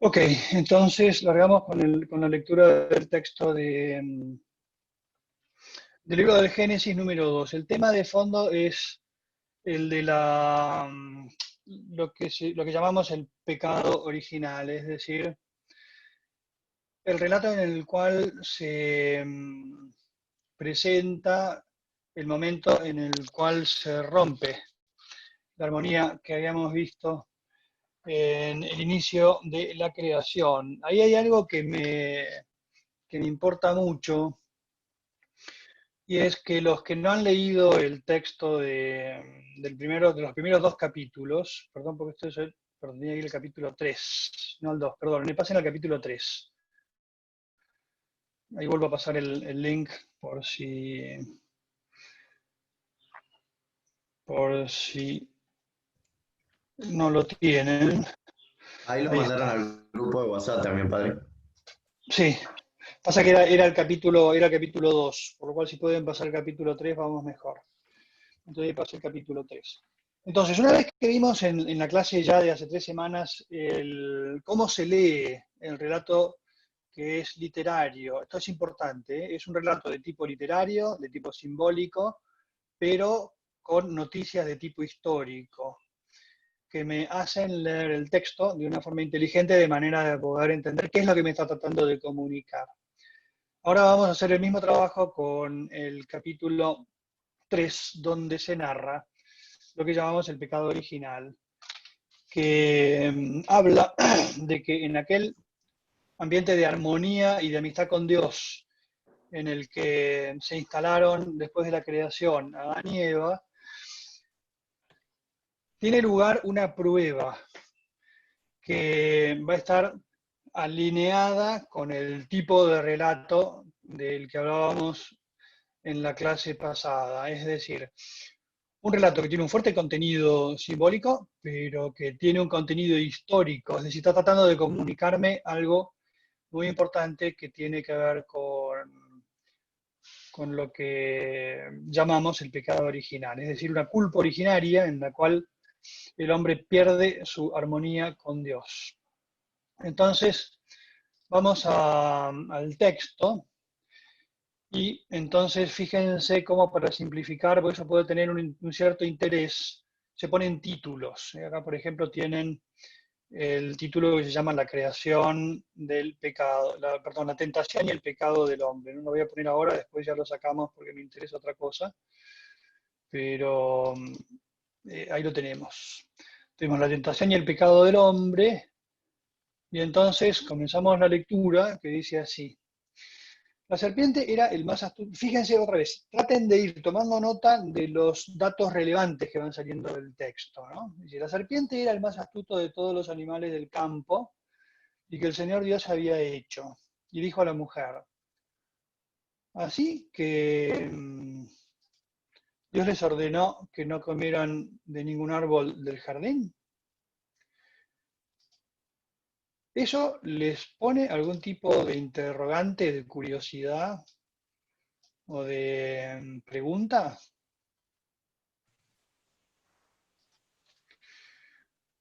Ok, entonces largamos con la lectura del texto del libro del Génesis número 2. El tema de fondo es el de lo que llamamos el pecado original, es decir, el relato en el cual se presenta el momento en el cual se rompe la armonía que habíamos visto en el inicio de la creación. Ahí hay algo que me importa mucho, y es que los que no han leído el texto de los primeros dos capítulos, perdón, porque esto es perdón, tenía que ir el capítulo 3, no el 2, perdón, me pasen al capítulo 3. Ahí vuelvo a pasar el link por si no lo tienen. Ahí lo Ahí mandaron está. al grupo de WhatsApp también, padre. Sí, pasa que era el capítulo 2, por lo cual si pueden pasar el capítulo 3 vamos mejor. Entonces pasé el capítulo 3. Entonces, una vez que vimos en la clase ya de hace 3 semanas cómo se lee el relato que es literario, esto es importante, ¿eh? Es un relato de tipo literario, de tipo simbólico, pero con noticias de tipo histórico, que me hacen leer el texto de una forma inteligente, de manera de poder entender qué es lo que me está tratando de comunicar. Ahora vamos a hacer el mismo trabajo con el capítulo 3, donde se narra lo que llamamos el pecado original, que habla de que en aquel ambiente de armonía y de amistad con Dios, en el que se instalaron después de la creación Adán y Eva, tiene lugar una prueba que va a estar alineada con el tipo de relato del que hablábamos en la clase pasada, es decir, un relato que tiene un fuerte contenido simbólico, pero que tiene un contenido histórico, es decir, está tratando de comunicarme algo muy importante que tiene que ver con lo que llamamos el pecado original, es decir, una culpa originaria en la cual el hombre pierde su armonía con Dios. Entonces, vamos al texto. Y entonces fíjense cómo, para simplificar, porque eso puede tener un cierto interés, se ponen títulos. Acá, por ejemplo, tienen el título que se llama La creación del pecado, perdón, la tentación y el pecado del hombre. No lo voy a poner ahora, después ya lo sacamos porque me interesa otra cosa, pero ahí lo tenemos. Tenemos la tentación y el pecado del hombre, y entonces comenzamos la lectura que dice así. La serpiente era el más astuto. Fíjense otra vez, traten de ir tomando nota de los datos relevantes que van saliendo del texto, ¿no? Dice, la serpiente era el más astuto de todos los animales del campo y que el Señor Dios había hecho. Y dijo a la mujer, así que Dios les ordenó que no comieran de ningún árbol del jardín. ¿Eso les pone algún tipo de interrogante, de curiosidad o de pregunta?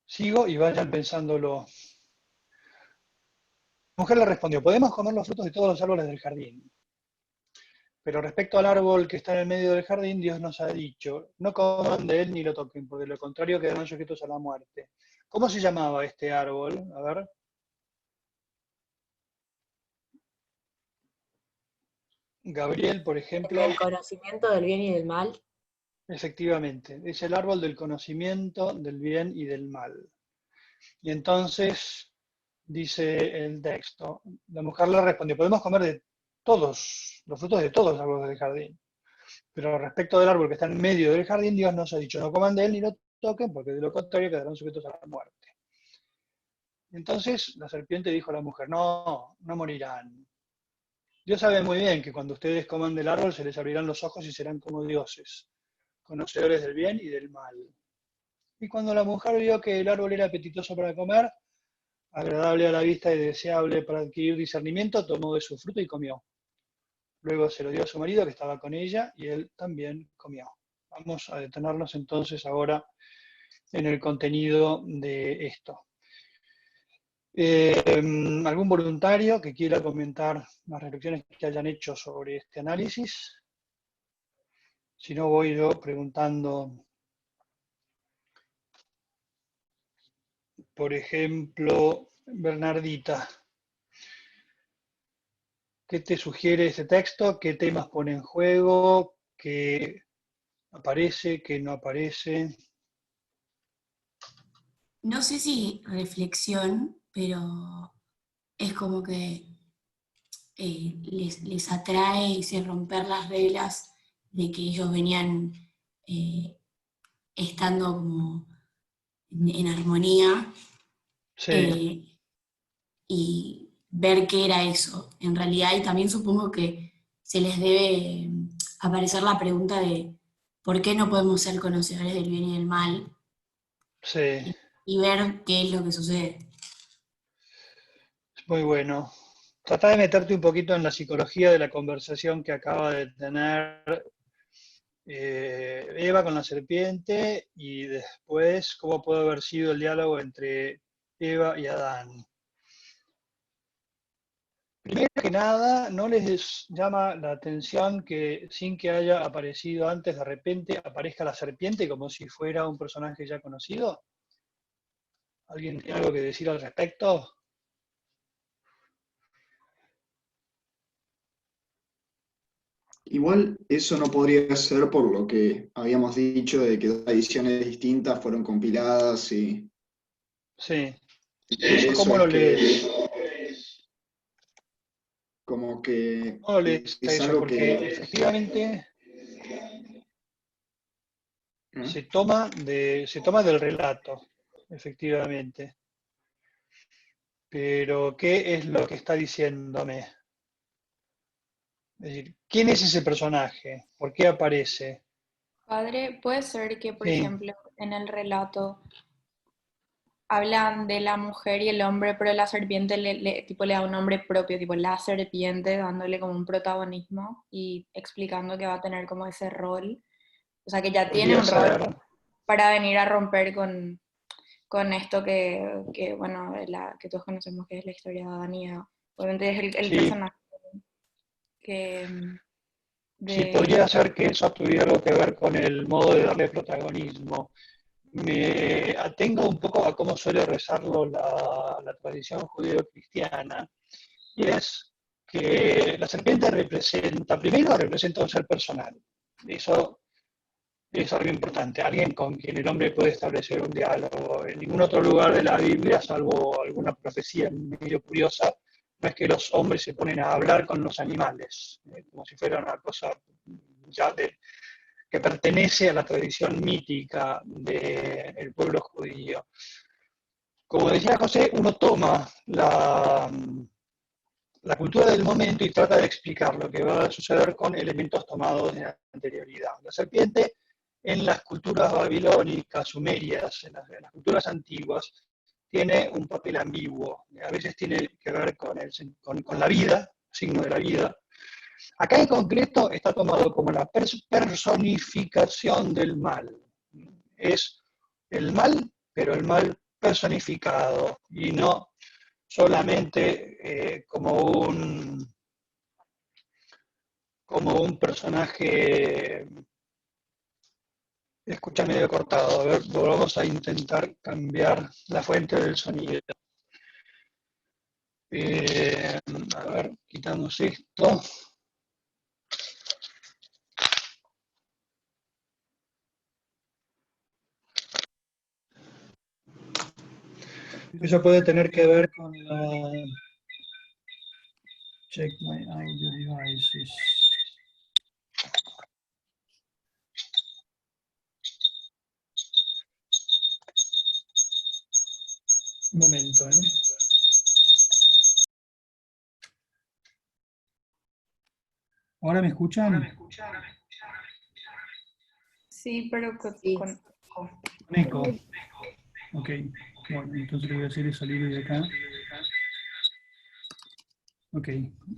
Sigo y vayan pensándolo. La mujer le respondió, podemos comer los frutos de todos los árboles del jardín, pero respecto al árbol que está en el medio del jardín, Dios nos ha dicho, no coman de él ni lo toquen, porque de lo contrario quedarán sujetos a la muerte. ¿Cómo se llamaba este árbol? A ver. Gabriel, por El ejemplo, del conocimiento del bien y del mal. efectivamente, es el árbol del conocimiento del bien y del mal. Y entonces, dice el texto, la mujer le respondió, podemos comer de todos, los frutos de todos los árboles del jardín. Pero respecto del árbol que está en medio del jardín, Dios nos ha dicho, no coman de él ni lo toquen, porque de lo contrario quedarán sujetos a la muerte. Entonces la serpiente dijo a la mujer, no, no morirán. Dios sabe muy bien que cuando ustedes coman del árbol se les abrirán los ojos y serán como dioses, conocedores del bien y del mal. Y cuando la mujer vio que el árbol era apetitoso para comer, agradable a la vista y deseable para adquirir discernimiento, tomó de su fruto y comió. Luego se lo dio a su marido que estaba con ella y él también comió. Vamos a detenernos entonces ahora en el contenido de esto. ¿Algún voluntario que quiera comentar las reflexiones que hayan hecho sobre este análisis? Si no, voy yo preguntando, por ejemplo, Bernardita, ¿qué te sugiere este texto? ¿Qué temas pone en juego? ¿Qué aparece? ¿Qué no aparece? No sé si reflexión, pero es como que les atrae ese romper las reglas de que ellos venían estando como en armonía, Sí, y ver qué era eso en realidad. Y también supongo que se les debe aparecer la pregunta de por qué no podemos ser conocedores del bien y del mal, sí, y ver qué es lo que sucede. es muy bueno. Trata de meterte un poquito en la psicología de la conversación que acaba de tener Eva con la serpiente y después cómo puede haber sido el diálogo entre Eva y Adán. Primero que nada, ¿no les llama la atención que sin que haya aparecido antes, de repente aparezca la serpiente como si fuera un personaje ya conocido? ¿Alguien tiene algo que decir al respecto? Igual eso no podría ser por lo que habíamos dicho de que dos ediciones distintas fueron compiladas Sí. y por ¿Eso eso cómo es lo que lees? como que ¿Cómo lo lees a es eso? algo Porque que... efectivamente ¿eh? se toma del relato, efectivamente. Pero, ¿qué es lo que está diciéndome? Es decir, ¿quién es ese personaje? ¿Por qué aparece? Padre, puede ser que, por Sí, ejemplo, en el relato hablan de la mujer y el hombre, pero la serpiente tipo, le da un nombre propio, tipo la serpiente, dándole como un protagonismo y explicando que va a tener como ese rol. O sea, que ya tiene podría un rol ser. para venir a romper con esto bueno, que todos conocemos que es la historia de Adán y Eva. Obviamente es el Sí, personaje que, sí, de... podría ser que eso tuviera algo que ver con el modo de darle protagonismo. Me atengo un poco a cómo suele rezarlo la tradición judío-cristiana, y es que la serpiente primero representa un ser personal. Eso es algo importante, alguien con quien el hombre puede establecer un diálogo. En ningún otro lugar de la Biblia, salvo alguna profecía medio curiosa, no es que los hombres se ponen a hablar con los animales, como si fuera una cosa ya que pertenece a la tradición mítica del pueblo judío. Como decía José, uno toma la cultura del momento y trata de explicar lo que va a suceder con elementos tomados de la anterioridad. La serpiente en las culturas babilónicas, sumerias, en las culturas antiguas, tiene un papel ambiguo. A veces tiene que ver con la vida, signo de la vida. Acá en concreto está tomado como la personificación del mal. Es el mal, pero el mal personificado y no solamente como un personaje. Escucha medio cortado. A ver, vamos a intentar cambiar la fuente del sonido. A ver, quitamos esto. Eso puede tener que ver con la... Check my audio devices. Un momento, ¿eh? ¿Ahora me escuchan? Sí, pero Sí. con... Con eco. Ok, bueno, entonces lo que voy a hacer es salir de acá. Ok,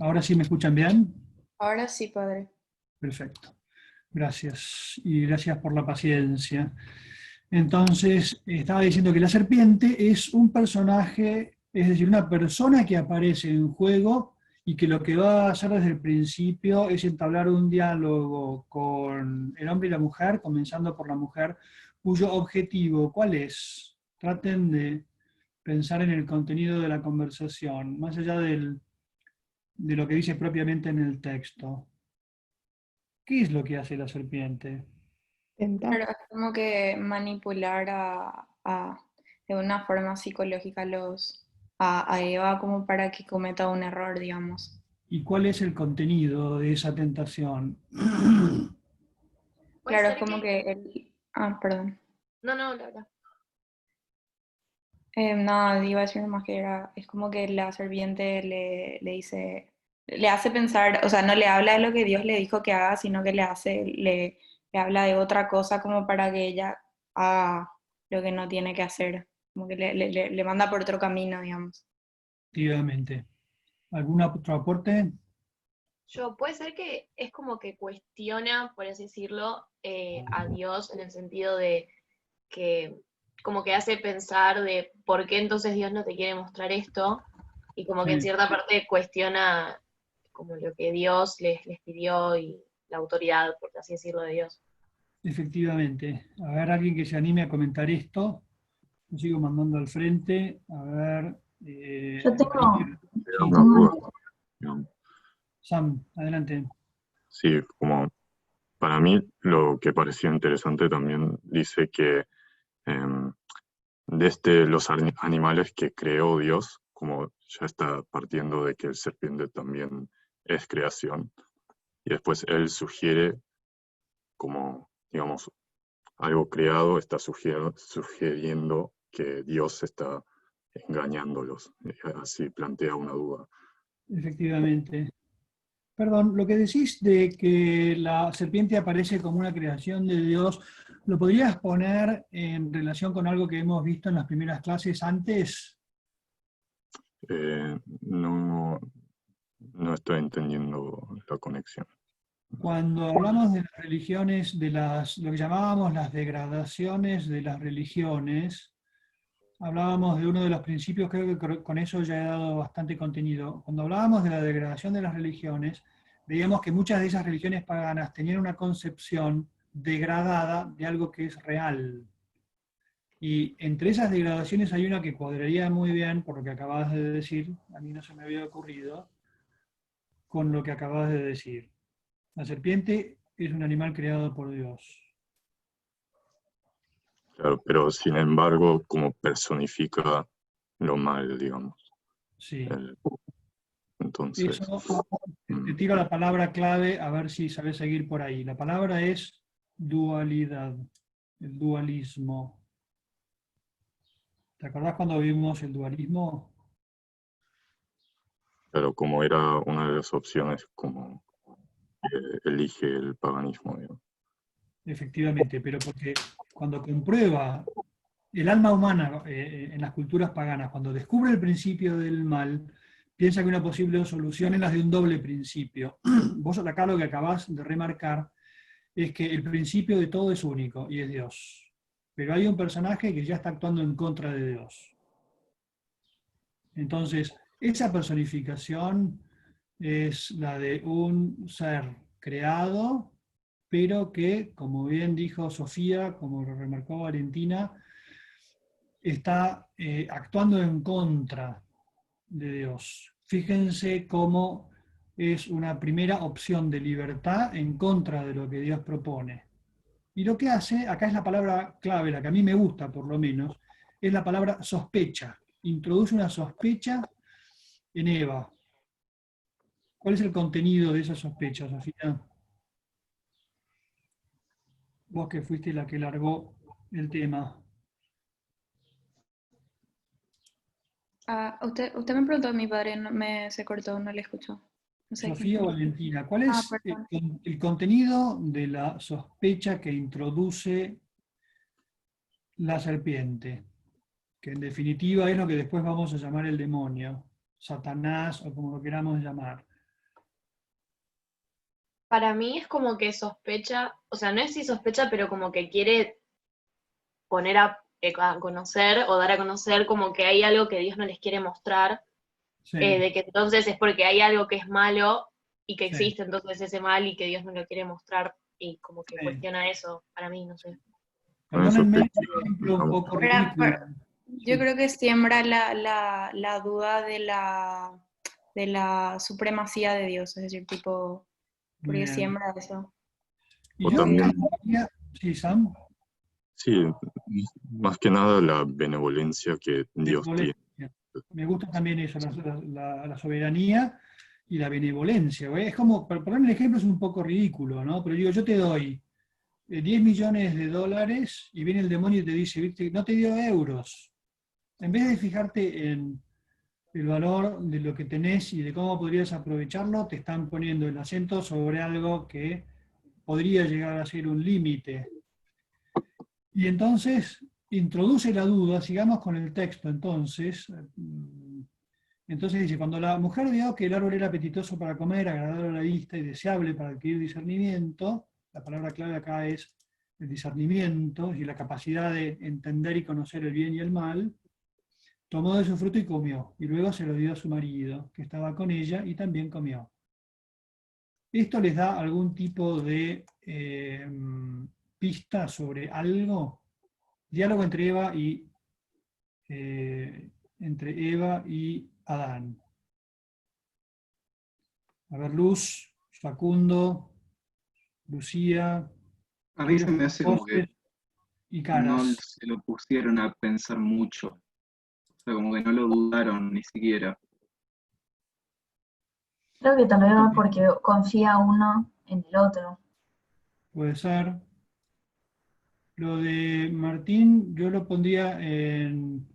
¿ahora sí me escuchan bien? Ahora sí, padre. Perfecto. Gracias. Y gracias por la paciencia. Entonces, estaba diciendo que la serpiente es un personaje Es decir, una persona que aparece en juego y que lo que va a hacer desde el principio es entablar un diálogo con el hombre y la mujer, comenzando por la mujer, cuyo objetivo, ¿cuál es? Traten de pensar en el contenido de la conversación, más allá de lo que dice propiamente en el texto. ¿Qué es lo que hace la serpiente? Pero es como que manipular de una forma psicológica a Eva como para que cometa un error, digamos. ¿Y cuál es el contenido de esa tentación? Puede Claro, es ser como que él... Ah, perdón. No, Laura. No, iba a decir más que es como que la serpiente le dice, le hace pensar, o sea, no le habla de lo que Dios le dijo que haga, sino que le habla de otra cosa como para que ella haga lo que no tiene que hacer, como que le manda por otro camino, digamos. Efectivamente. ¿Algún otro aporte? Puede ser que es como que cuestiona, por así decirlo, a Dios en el sentido de que como que hace pensar de por qué entonces Dios no te quiere mostrar esto, y como que en Sí, cierta parte cuestiona como lo que Dios les pidió y la autoridad, por así decirlo, de Dios. efectivamente. A ver, alguien que se anime a comentar esto. Lo sigo mandando al frente. A ver. Yo tengo, Sí, Una duda, digamos. Sam, adelante. Sí, como para mí lo que pareció interesante también dice que desde los animales que creó Dios, como ya está partiendo de que el serpiente también es creación, y después él sugiere como, digamos, algo creado está sugiriendo que Dios está engañándolos. Así plantea una duda. Efectivamente. Perdón, lo que decís de que la serpiente aparece como una creación de Dios, ¿lo podrías poner en relación con algo que hemos visto en las primeras clases antes? No, no estoy entendiendo la conexión. Cuando hablamos de las religiones, lo que llamábamos las degradaciones de las religiones, hablábamos de uno de los principios, creo que con eso ya he dado bastante contenido. Cuando hablábamos de la degradación de las religiones, veíamos que muchas de esas religiones paganas tenían una concepción degradada de algo que es real. Y entre esas degradaciones hay una que cuadraría muy bien, por lo que acabas de decir, a mí no se me había ocurrido, con lo que acabas de decir. La serpiente es un animal creado por Dios. Claro, pero sin embargo, como personifica lo mal, digamos. Sí. Entonces, Eso, te tiro la palabra clave a ver si sabes seguir por ahí. La palabra es dualidad, el dualismo. ¿Te acordás cuando vimos el dualismo? claro, como era una de las opciones, como elige el paganismo, digamos. Efectivamente, pero porque cuando comprueba el alma humana en las culturas paganas, cuando descubre el principio del mal, piensa que una posible solución es la de un doble principio. Vos acá lo que acabás de remarcar es que el principio de todo es único y es Dios. Pero hay un personaje que ya está actuando en contra de Dios. Entonces, esa personificación es la de un ser creado, pero que, como bien dijo Sofía, como lo remarcó Valentina, está actuando en contra de Dios. Fíjense cómo es una primera opción de libertad en contra de lo que Dios propone. Y lo que hace, acá es la palabra clave, la que a mí me gusta por lo menos, es la palabra sospecha. Introduce una sospecha en Eva. ¿Cuál es el contenido de esa sospecha, Sofía? Vos que fuiste la que largó el tema. Usted me preguntó a mi padre, se cortó, no le escuchó. No sé Sofía quién. Valentina, ¿cuál es Perdón. el contenido de la sospecha que introduce la serpiente? Que en definitiva es lo que después vamos a llamar el demonio, Satanás o como lo queramos llamar. Para mí es como que sospecha, o sea, no es si sospecha, pero como que quiere poner a a conocer o dar a conocer como que hay algo que Dios no les quiere mostrar, Sí, de que entonces es porque hay algo que es malo y que sí, existe entonces ese mal y que Dios no lo quiere mostrar y como que sí. cuestiona eso, para mí, no sé. Con esa Perdónenme el perspectiva, ejemplo un digamos, poco Pero- ridículo. Yo Sí, creo que siembra la duda de la supremacía de Dios, es decir, tipo, porque bien. siembra eso. Y o yo de- también, agregaría, sí, Sam, sí, más que nada la benevolencia que Dios tiene. benevolencia. Me gusta también eso, la soberanía y la benevolencia. ¿Ve? Es como, por poner el ejemplo es un poco ridículo, ¿no? Pero digo, yo te doy 10 millones de dólares y viene el demonio y te dice, ¿viste? No te dio euros. En vez de fijarte en el valor de lo que tenés y de cómo podrías aprovecharlo, te están poniendo el acento sobre algo que podría llegar a ser un límite. Y entonces introduce la duda, sigamos con el texto entonces. Entonces dice, cuando la mujer vio que el árbol era apetitoso para comer, agradable a la vista y deseable para adquirir discernimiento, la palabra clave acá es el discernimiento y la capacidad de entender y conocer el bien y el mal, tomó de su fruto y comió, y luego se lo dio a su marido, que estaba con ella, y también comió. ¿Esto les da algún tipo de pista sobre algo? Diálogo eh, entre Eva y Adán. A ver, Luz, Facundo, Lucía, A mí se quiero me hace como que voces y no caras. se lo pusieron a pensar mucho. O sea, como que no lo dudaron ni siquiera. Creo que tal vez va porque confía uno en el otro. Puede ser. Lo de Martín yo lo pondría en...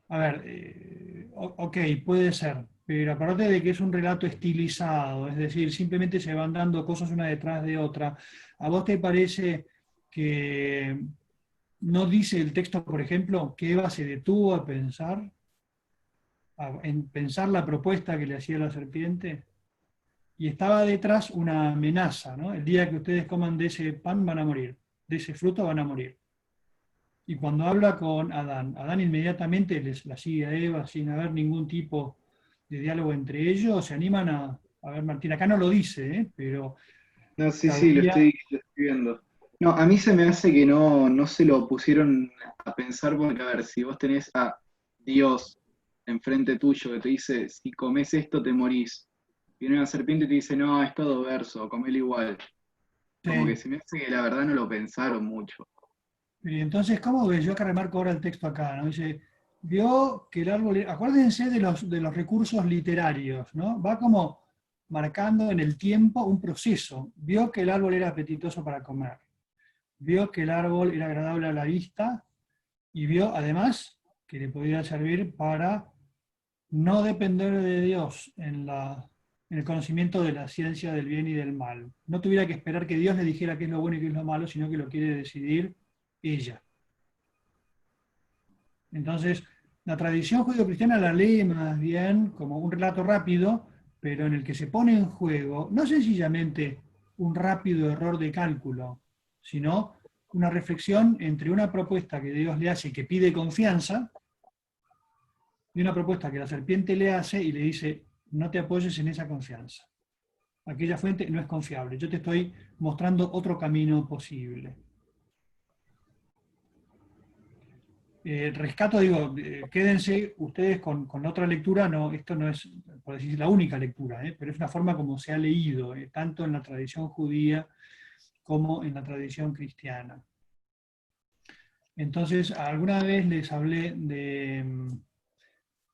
A ver, ok, puede ser, pero aparte de que es un relato estilizado, es decir, simplemente se van dando cosas una detrás de otra, ¿a vos te parece que no dice el texto, por ejemplo, que Eva se detuvo a pensar, en pensar la propuesta que le hacía la serpiente? Y estaba detrás una amenaza, ¿no? El día que ustedes coman de ese pan van a morir, de ese fruto van a morir. Y cuando habla con Adán, Adán inmediatamente la sigue a Eva sin haber ningún tipo de diálogo entre ellos, se animan a ver, Martín, acá no lo dice, pero No, sí, sí, cabría, lo estoy viendo. No, a mí se me hace que no se lo pusieron a pensar porque, a ver, si vos tenés a Dios enfrente tuyo que te dice, si comes esto te morís. Viene una serpiente y te dice, no, es todo verso, comelo igual. Como que sí. se me hace que la verdad no lo pensaron mucho. Y entonces, ¿cómo ves? Yo acá remarco ahora el texto acá, ¿no? Dice, vio que el árbol, acuérdense de los recursos literarios, ¿no? Va como marcando en el tiempo un proceso. Vio que el árbol era apetitoso para comer, vio que el árbol era agradable a la vista y vio además que le podía servir para no depender de Dios en el conocimiento de la ciencia del bien y del mal. No tuviera que esperar que Dios le dijera qué es lo bueno y qué es lo malo, sino que lo quiere decidir ella. Entonces, la tradición judío-cristiana la lee más bien como un relato rápido, pero en el que se pone en juego no sencillamente un rápido error de cálculo, sino una reflexión entre una propuesta que Dios le hace y que pide confianza, y una propuesta que la serpiente le hace y le dice, no te apoyes en esa confianza. Aquella fuente no es confiable. Yo te estoy mostrando otro camino posible. Rescato, digo, quédense ustedes con otra lectura, no, esto no es, por decir, la única lectura, pero es una forma como se ha leído, tanto en la tradición judía como en la tradición cristiana. Entonces, alguna vez les hablé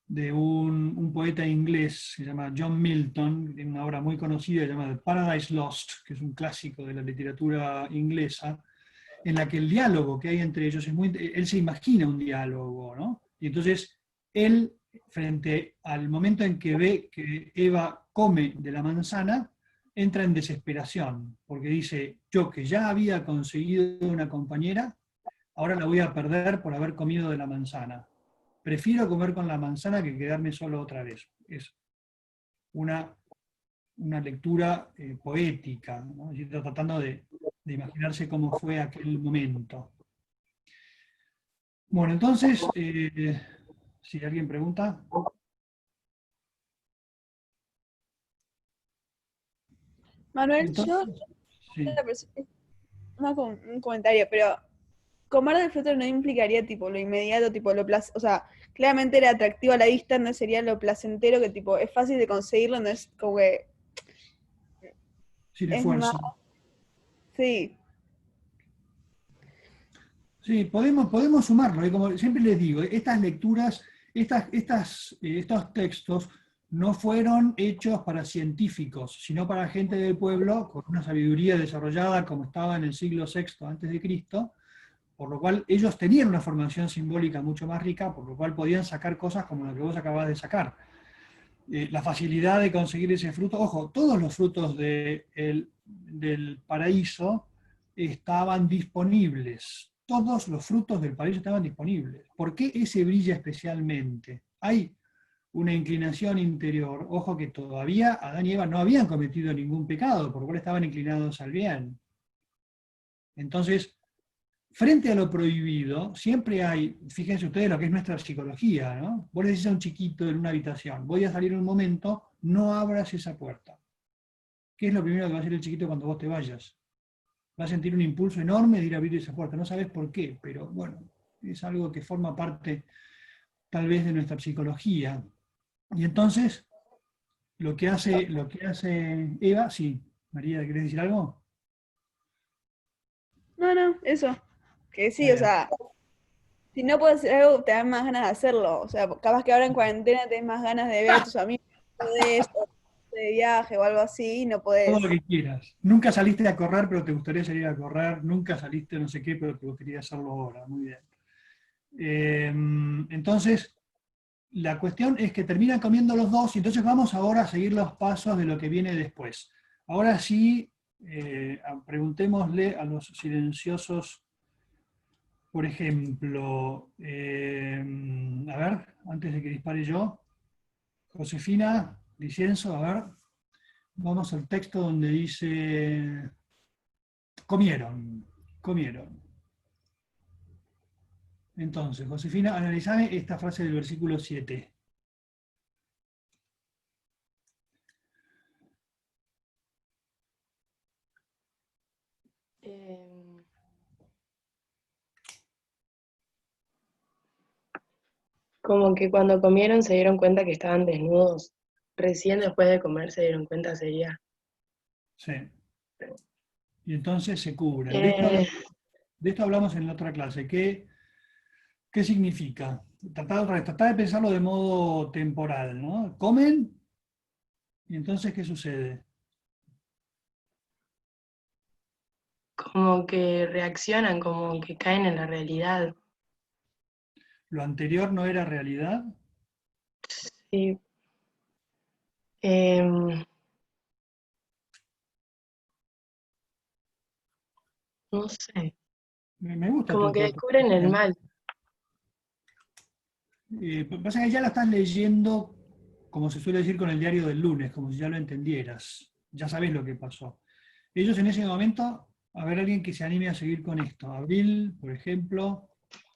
de un poeta inglés que se llama John Milton, que tiene una obra muy conocida llamada Paradise Lost, que es un clásico de la literatura inglesa, en la que el diálogo que hay entre ellos es muy... Él se imagina un diálogo, ¿no? Y entonces él, frente al momento en que ve que Eva come de la manzana, entra en desesperación, porque dice, yo que ya había conseguido una compañera, ahora la voy a perder por haber comido de la manzana. Prefiero comer con la manzana que quedarme solo otra vez. Es una lectura poética, ¿no? Tratando de imaginarse cómo fue aquel momento. Bueno, entonces, si alguien pregunta. Manuel, Entonces, sí. un comentario, pero comer del fruto no implicaría tipo lo inmediato, tipo o sea, claramente era atractivo a la vista, no sería lo placentero que tipo es fácil de conseguirlo, no es como que Sin es más, esfuerzo. sí. Sí, podemos sumarlo. Como siempre les digo, estas lecturas, estos textos no fueron hechos para científicos, sino para gente del pueblo con una sabiduría desarrollada como estaba en el siglo VI antes de Cristo, por lo cual ellos tenían una formación simbólica mucho más rica, por lo cual podían sacar cosas como la que vos acabás de sacar. La facilidad de conseguir ese fruto, ojo, todos los frutos del paraíso estaban disponibles, todos los frutos del paraíso estaban disponibles. ¿Por qué ese brilla especialmente? Hay una inclinación interior, ojo que todavía Adán y Eva no habían cometido ningún pecado, por lo cual estaban inclinados al bien. Entonces, frente a lo prohibido, siempre hay, fíjense ustedes lo que es nuestra psicología, ¿no? Vos le decís a un chiquito en una habitación, voy a salir un momento, no abras esa puerta. ¿Qué es lo primero que va a hacer el chiquito cuando vos te vayas? Va a sentir un impulso enorme de ir a abrir esa puerta. No sabes por qué, pero bueno, es algo que forma parte tal vez de nuestra psicología. Y entonces, lo que hace Eva, sí, María, ¿querés decir algo? No, eso. Que sí, o sea, si no puedes hacer algo, te dan más ganas de hacerlo. O sea, capaz que ahora en cuarentena tenés más ganas de ver a tus amigos, podés, o de viaje o algo así, y no Todo podés. lo que quieras. Nunca saliste a correr, pero te gustaría salir a correr. Nunca saliste no sé qué, pero te gustaría hacerlo ahora. Muy bien. Entonces, la cuestión es que terminan comiendo los dos y entonces vamos ahora a seguir los pasos de lo que viene después. Ahora sí, preguntémosle a los silenciosos, por ejemplo, a ver, antes de que dispare yo, Josefina, Licenzo, a ver, vamos al texto donde dice, comieron. Entonces, Josefina, analizame esta frase del versículo 7. Como que cuando comieron se dieron cuenta que estaban desnudos. Recién después de comer se dieron cuenta sería. Sí. Y entonces se cubren. Eh, De esto hablamos en la otra clase. ¿Qué significa? Tratar de pensarlo de modo temporal, ¿no? Comen, y entonces, ¿qué sucede? como que reaccionan, como que caen en la realidad. ¿Lo anterior no era realidad? Sí. No sé. Me gusta tu Como que descubren interpretación, el ¿eh? mal. Pasa que ya la estás leyendo, como se suele decir, con el diario del lunes, como si ya lo entendieras. Ya sabés lo que pasó. Ellos en ese momento, a ver alguien que se anime a seguir con esto. Abril, por ejemplo,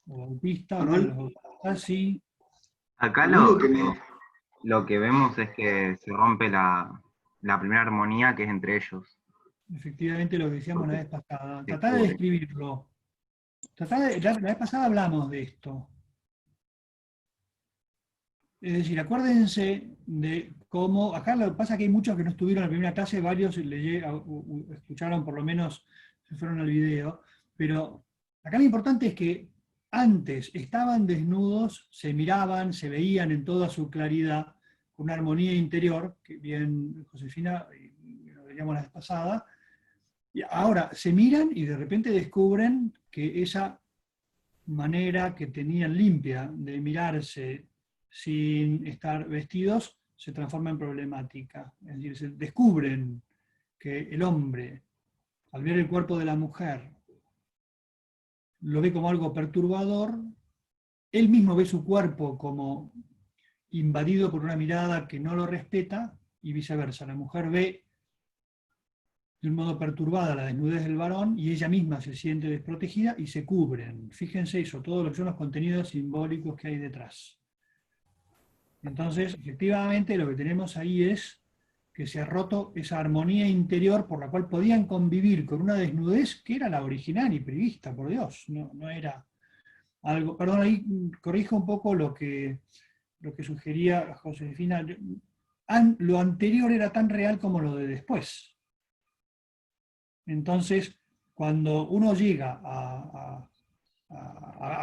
o Bautista, uno de los Manuel, bautistas, sí. Acá a mí lo que me... lo que vemos es que se rompe la primera armonía que es entre ellos. Efectivamente lo que decíamos la vez pasada. Se Tratá de cubre. describirlo. La vez pasada hablamos de esto. Es decir, acuérdense de cómo, acá lo que pasa es que hay muchos que no estuvieron en la primera clase, varios escucharon por lo menos, se fueron al video, pero acá lo importante es que antes estaban desnudos, se miraban, se veían en toda su claridad, con una armonía interior, que bien Josefina, lo veíamos la vez pasada, y ahora se miran y de repente descubren que esa manera que tenían limpia de mirarse sin estar vestidos se transforma en problemática. Es decir, se descubren que el hombre, al ver el cuerpo de la mujer, lo ve como algo perturbador, él mismo ve su cuerpo como invadido por una mirada que no lo respeta, y viceversa. La mujer ve de un modo perturbada la desnudez del varón y ella misma se siente desprotegida y se cubren. Fíjense eso, todo lo que son los contenidos simbólicos que hay detrás. Entonces, efectivamente, lo que tenemos ahí es que se ha roto esa armonía interior por la cual podían convivir con una desnudez que era la original y prevista por Dios, no era algo, perdón, ahí corrijo un poco lo que sugería Josefina, lo anterior era tan real como lo de después. Entonces, cuando uno llega a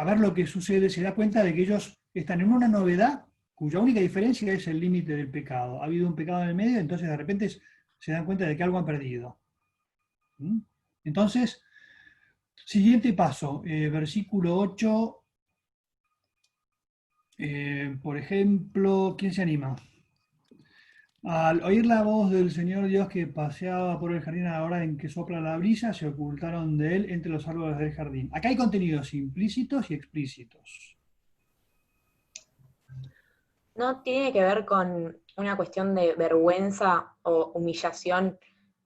ver lo que sucede, se da cuenta de que ellos están en una novedad cuya única diferencia es el límite del pecado. Ha habido un pecado en el medio, entonces de repente se dan cuenta de que algo han perdido. ¿Mm? Entonces, siguiente paso, versículo 8, por ejemplo, ¿quién se anima? Al oír la voz del Señor Dios que paseaba por el jardín a la hora en que sopla la brisa, se ocultaron de él entre los árboles del jardín. Acá hay contenidos implícitos y explícitos. ¿No tiene que ver con una cuestión de vergüenza o humillación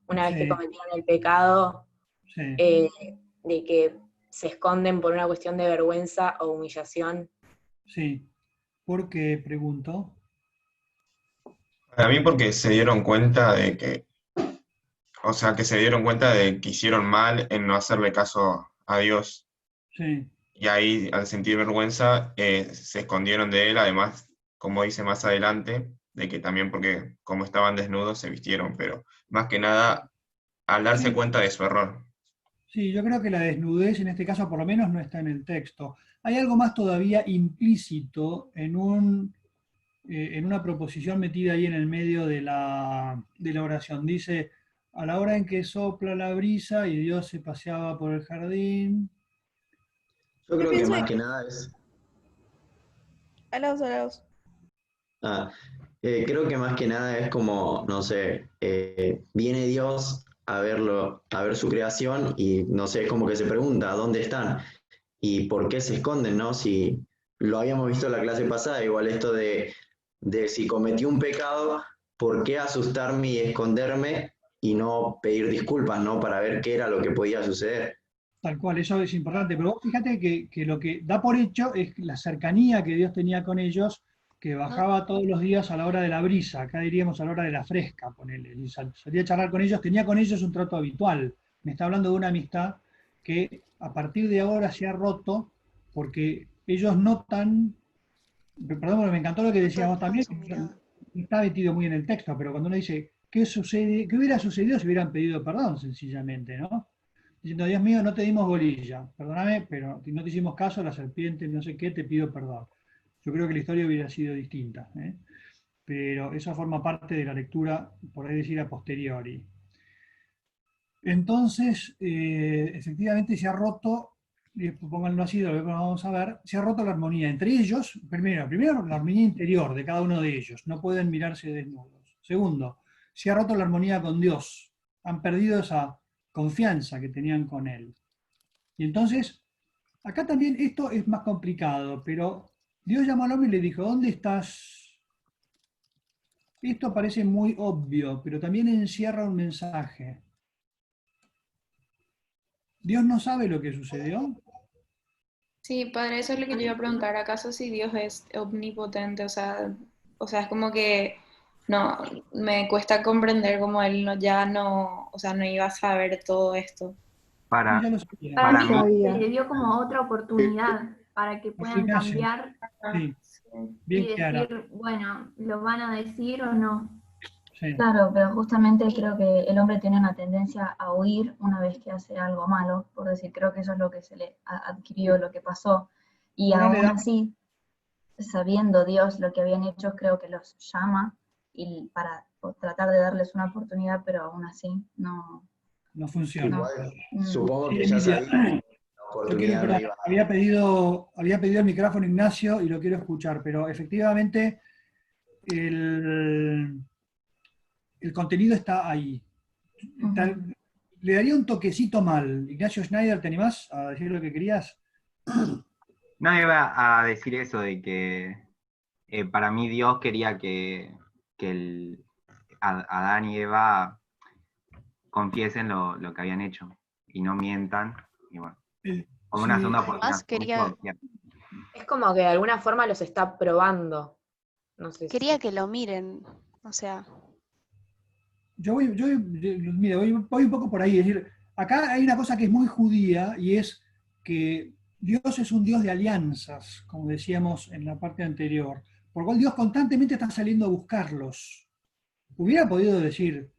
una vez que Sí, cometieron el pecado, sí. de que se esconden por una cuestión de vergüenza o humillación? Sí. ¿Por qué? Pregunto. Para mí porque se dieron cuenta de que, o sea, que se dieron cuenta de que hicieron mal en no hacerle caso a Dios. Sí. Y ahí, al sentir vergüenza, se escondieron de él, además, como dice más adelante, de que también porque como estaban desnudos se vistieron, pero más que nada al darse Sí, cuenta de su error. sí, yo creo que la desnudez en este caso por lo menos no está en el texto. Hay algo más todavía implícito en una proposición metida ahí en el medio de la oración. Dice, a la hora en que sopla la brisa y Dios se paseaba por el jardín. Yo Yo creo que pienso más que... que nada es... Alaos. Ah, creo que más que nada es como, no sé, viene Dios a verlo, a ver su creación y no sé, es como que se pregunta dónde están y por qué se esconden, ¿no? Si lo habíamos visto en la clase pasada, igual esto de si cometí un pecado, ¿por qué asustarme y esconderme y no pedir disculpas, ¿no? Para ver qué era lo que podía suceder. Tal cual, eso es importante. Pero vos fíjate que lo que da por hecho es la cercanía que Dios tenía con ellos, que bajaba todos los días a la hora de la brisa, acá diríamos a la hora de la fresca, ponele, y salía a charlar con ellos, tenía con ellos un trato habitual. Me está hablando de una amistad que a partir de ahora se ha roto porque ellos notan, perdón, porque me encantó lo que decíamos también, que no está metido muy en el texto, pero cuando uno dice, ¿qué sucede? ¿Qué hubiera sucedido si hubieran pedido perdón, sencillamente, ¿no? Diciendo, Dios mío, no te dimos bolilla, perdóname, pero no te hicimos caso, la serpiente, no sé qué, te pido perdón. Yo creo que la historia hubiera sido distinta, ¿eh? Pero eso forma parte de la lectura, por ahí decir, a posteriori. Entonces, efectivamente se ha roto, y pónganlo así, lo que vamos a ver, se ha roto la armonía entre ellos, primero la armonía interior de cada uno de ellos, no pueden mirarse desnudos. Segundo, se ha roto la armonía con Dios, han perdido esa confianza que tenían con Él. Y entonces, acá también esto es más complicado, pero Dios llamó al hombre y le dijo, ¿dónde estás? Esto parece muy obvio, pero también encierra un mensaje. ¿Dios no sabe lo que sucedió? Sí, padre, eso es lo que yo iba a preguntar. ¿Acaso si Dios es omnipotente? O sea, es como que no, me cuesta comprender cómo él o sea, no iba a saber todo esto. Para, Ya lo sabía. Para para mí mí, se le dio como otra oportunidad para que puedan Ignacio, cambiar sí, y bien clara. decir, bueno, ¿lo van a decir o no? Sí. Claro, pero justamente creo que el hombre tiene una tendencia a huir una vez que hace algo malo, por decir, creo que eso es lo que se le adquirió, lo que pasó. Y Ahora le aún da, así, sabiendo Dios lo que habían hecho, creo que los llama y para tratar de darles una oportunidad, pero aún así no. no funciona. Igual, Mm. supongo Sí, que ya Emilia, sabía que la yo quiero, oportunidad no perdón, iba a... había pedido el micrófono Ignacio y lo quiero escuchar, pero efectivamente el contenido está ahí. Le daría un toquecito mal. Ignacio Schneider, ¿te animás a decir lo que querías? no iba a decir eso de que para mí Dios quería que Adán y Eva confiesen lo que habían hecho y no mientan. Y bueno, como una Sí, segunda Además, oportunidad. Es como que de alguna forma los está probando. No sé quería si. que lo miren. O sea, mira, voy un poco por ahí. Es decir, acá hay una cosa que es muy judía y es que Dios es un Dios de alianzas, como decíamos en la parte anterior. Por lo cual Dios constantemente está saliendo a buscarlos. Hubiera podido decir,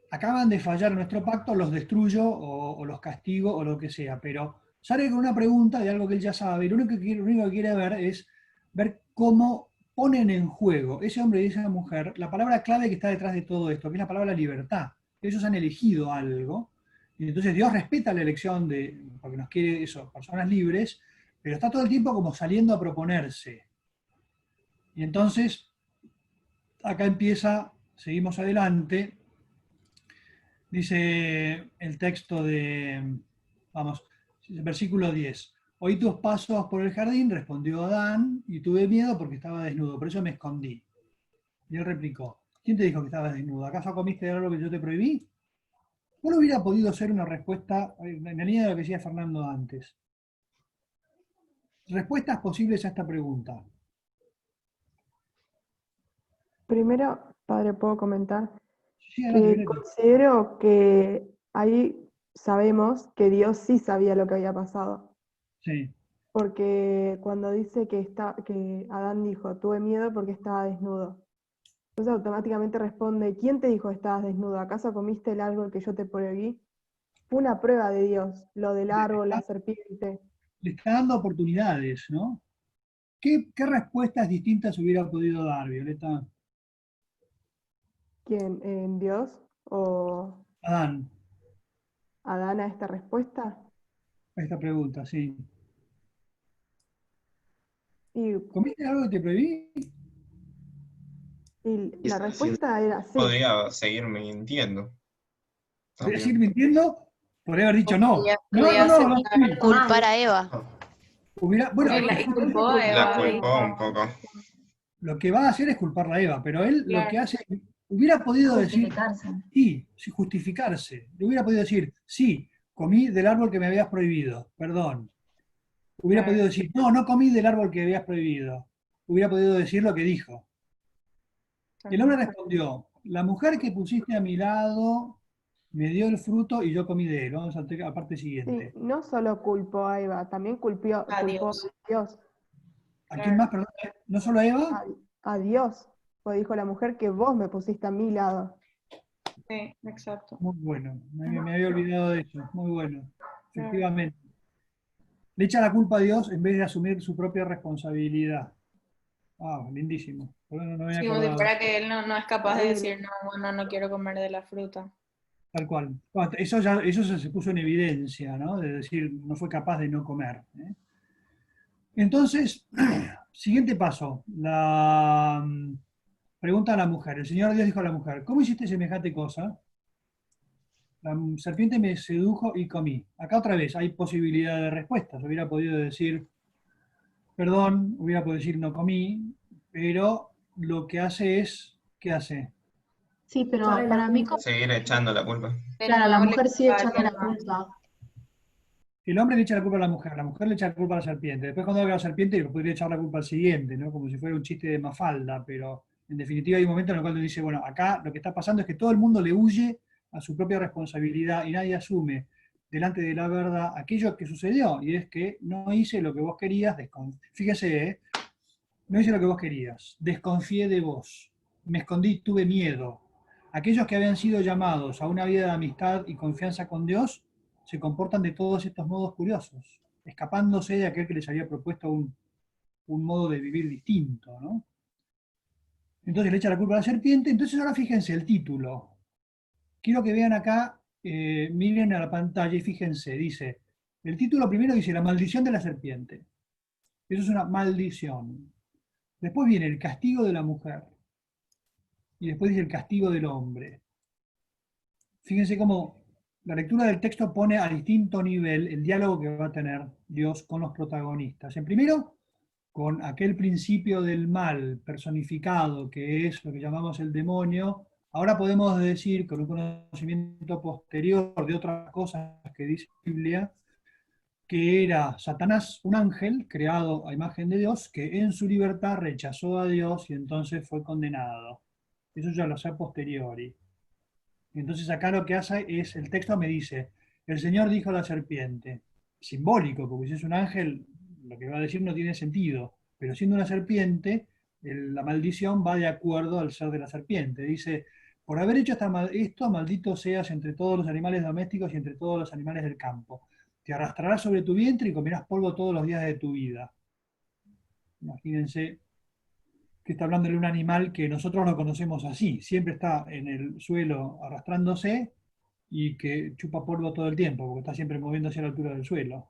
acaban de fallar nuestro pacto, los destruyo o los castigo o lo que sea, pero sale con una pregunta de algo que él ya sabe, y lo único que quiere ver es ver cómo ponen en juego ese hombre y esa mujer la palabra clave que está detrás de todo esto, que es la palabra libertad. Ellos han elegido algo, y entonces Dios respeta la elección porque nos quiere eso, personas libres, pero está todo el tiempo como saliendo a proponerse. Y entonces, acá empieza, seguimos adelante, dice el texto vamos, versículo 10. Oí tus pasos por el jardín, respondió Adán, y tuve miedo porque estaba desnudo, por eso me escondí. Y él replicó, ¿quién te dijo que estabas desnudo? ¿Acaso comiste de algo que yo te prohibí? ¿Cuál hubiera podido ser una respuesta, en la línea de lo que decía Fernando antes? Respuestas posibles a esta pregunta. Primero, padre, puedo comentar Sí, adelante, que Violeta. considero que ahí sabemos que Dios sí sabía lo que había pasado. Sí. Porque cuando dice que Adán dijo, tuve miedo porque estaba desnudo. Entonces automáticamente responde, ¿quién te dijo que estabas desnudo? ¿Acaso comiste el árbol que yo te prohibí? Fue una prueba de Dios, lo del árbol, la serpiente. Le está dando oportunidades, ¿no? ¿Qué respuestas distintas hubiera podido dar, Violeta? ¿Quién? ¿En Dios? ¿O Adán, Adán a esta respuesta? a esta pregunta, sí. Y, ¿Comiste algo que te prohibí? y la respuesta era sí. Podría seguir mintiendo. ¿Podría También. seguir mintiendo? Podría haber dicho no. No, podía no, sí. culpar a Eva. Bueno, La inculpó a La Eva. culpó un poco. lo que va a hacer es culparla a Eva, pero él lo Claro. que hace, hubiera podido decir, Justificarse. sí, justificarse. Le hubiera podido decir, sí, comí del árbol que me habías prohibido, perdón. Hubiera Claro. podido decir, no, no comí del árbol que habías prohibido. Hubiera podido decir lo que dijo. Y el hombre respondió, la mujer que pusiste a mi lado me dio el fruto y yo comí de él. Vamos a la parte Sí, siguiente. no solo culpó a Eva, también culpó a Dios. Dios. ¿A quién más, perdón? ¿No solo a Eva? A Dios. Pues dijo la mujer que vos me pusiste a mi lado. Sí, exacto. Muy bueno, me había olvidado de eso. Muy bueno, efectivamente. Le echa la culpa a Dios en vez de asumir su propia responsabilidad. Ah, lindísimo. Perdón, no me había Sí, como si acordado. fuera que él no es capaz de decir, no, bueno, no quiero comer de la fruta. Tal cual. Bueno, eso se puso en evidencia, ¿no? De decir, no fue capaz de no comer. Entonces, siguiente paso. Pregunta a la mujer. El Señor Dios dijo a la mujer, ¿cómo hiciste semejante cosa? La serpiente me sedujo y comí. Acá otra vez hay posibilidad de respuestas. Hubiera podido decir, perdón, hubiera podido decir no comí, pero lo que hace es, ¿qué hace? Sí, pero para mí, Seguir echando la culpa. claro, la mujer sigue echando la culpa. El hombre le echa la culpa a la mujer le echa la culpa a la serpiente. Después cuando habla la serpiente le podría echar la culpa al siguiente, ¿no? Como si fuera un chiste de Mafalda, pero en definitiva hay un momento en el cual le dice, bueno, acá lo que está pasando es que todo el mundo le huye a su propia responsabilidad y nadie asume delante de la verdad aquello que sucedió, y es que no hice lo que vos querías, fíjese, no hice lo que vos querías, desconfié de vos, me escondí, tuve miedo. Aquellos que habían sido llamados a una vida de amistad y confianza con Dios se comportan de todos estos modos curiosos, escapándose de aquel que les había propuesto un modo de vivir distinto, ¿no? Entonces le echa la culpa a la serpiente. Entonces ahora fíjense el título. Quiero que vean acá, miren a la pantalla y fíjense, dice, el título primero dice la maldición de la serpiente. Eso es una maldición. Después viene el castigo de la mujer. Y después dice el castigo del hombre. Fíjense cómo la lectura del texto pone a distinto nivel el diálogo que va a tener Dios con los protagonistas. En primero, con aquel principio del mal personificado, que es lo que llamamos el demonio, Ahora podemos decir, con un conocimiento posterior de otras cosas que dice la Biblia, que era Satanás un ángel creado a imagen de Dios, que en su libertad rechazó a Dios y entonces fue condenado. Eso ya lo sé a posteriori. Entonces acá lo que hace es, el texto me dice, el Señor dijo a la serpiente, simbólico, porque si es un ángel, lo que va a decir no tiene sentido, pero siendo una serpiente, la maldición va de acuerdo al ser de la serpiente. Dice, por haber hecho esto, maldito seas entre todos los animales domésticos y entre todos los animales del campo. Te arrastrarás sobre tu vientre y comerás polvo todos los días de tu vida. Imagínense que está hablando de un animal que nosotros lo conocemos así, siempre está en el suelo arrastrándose y que chupa polvo todo el tiempo, porque está siempre moviéndose a la altura del suelo.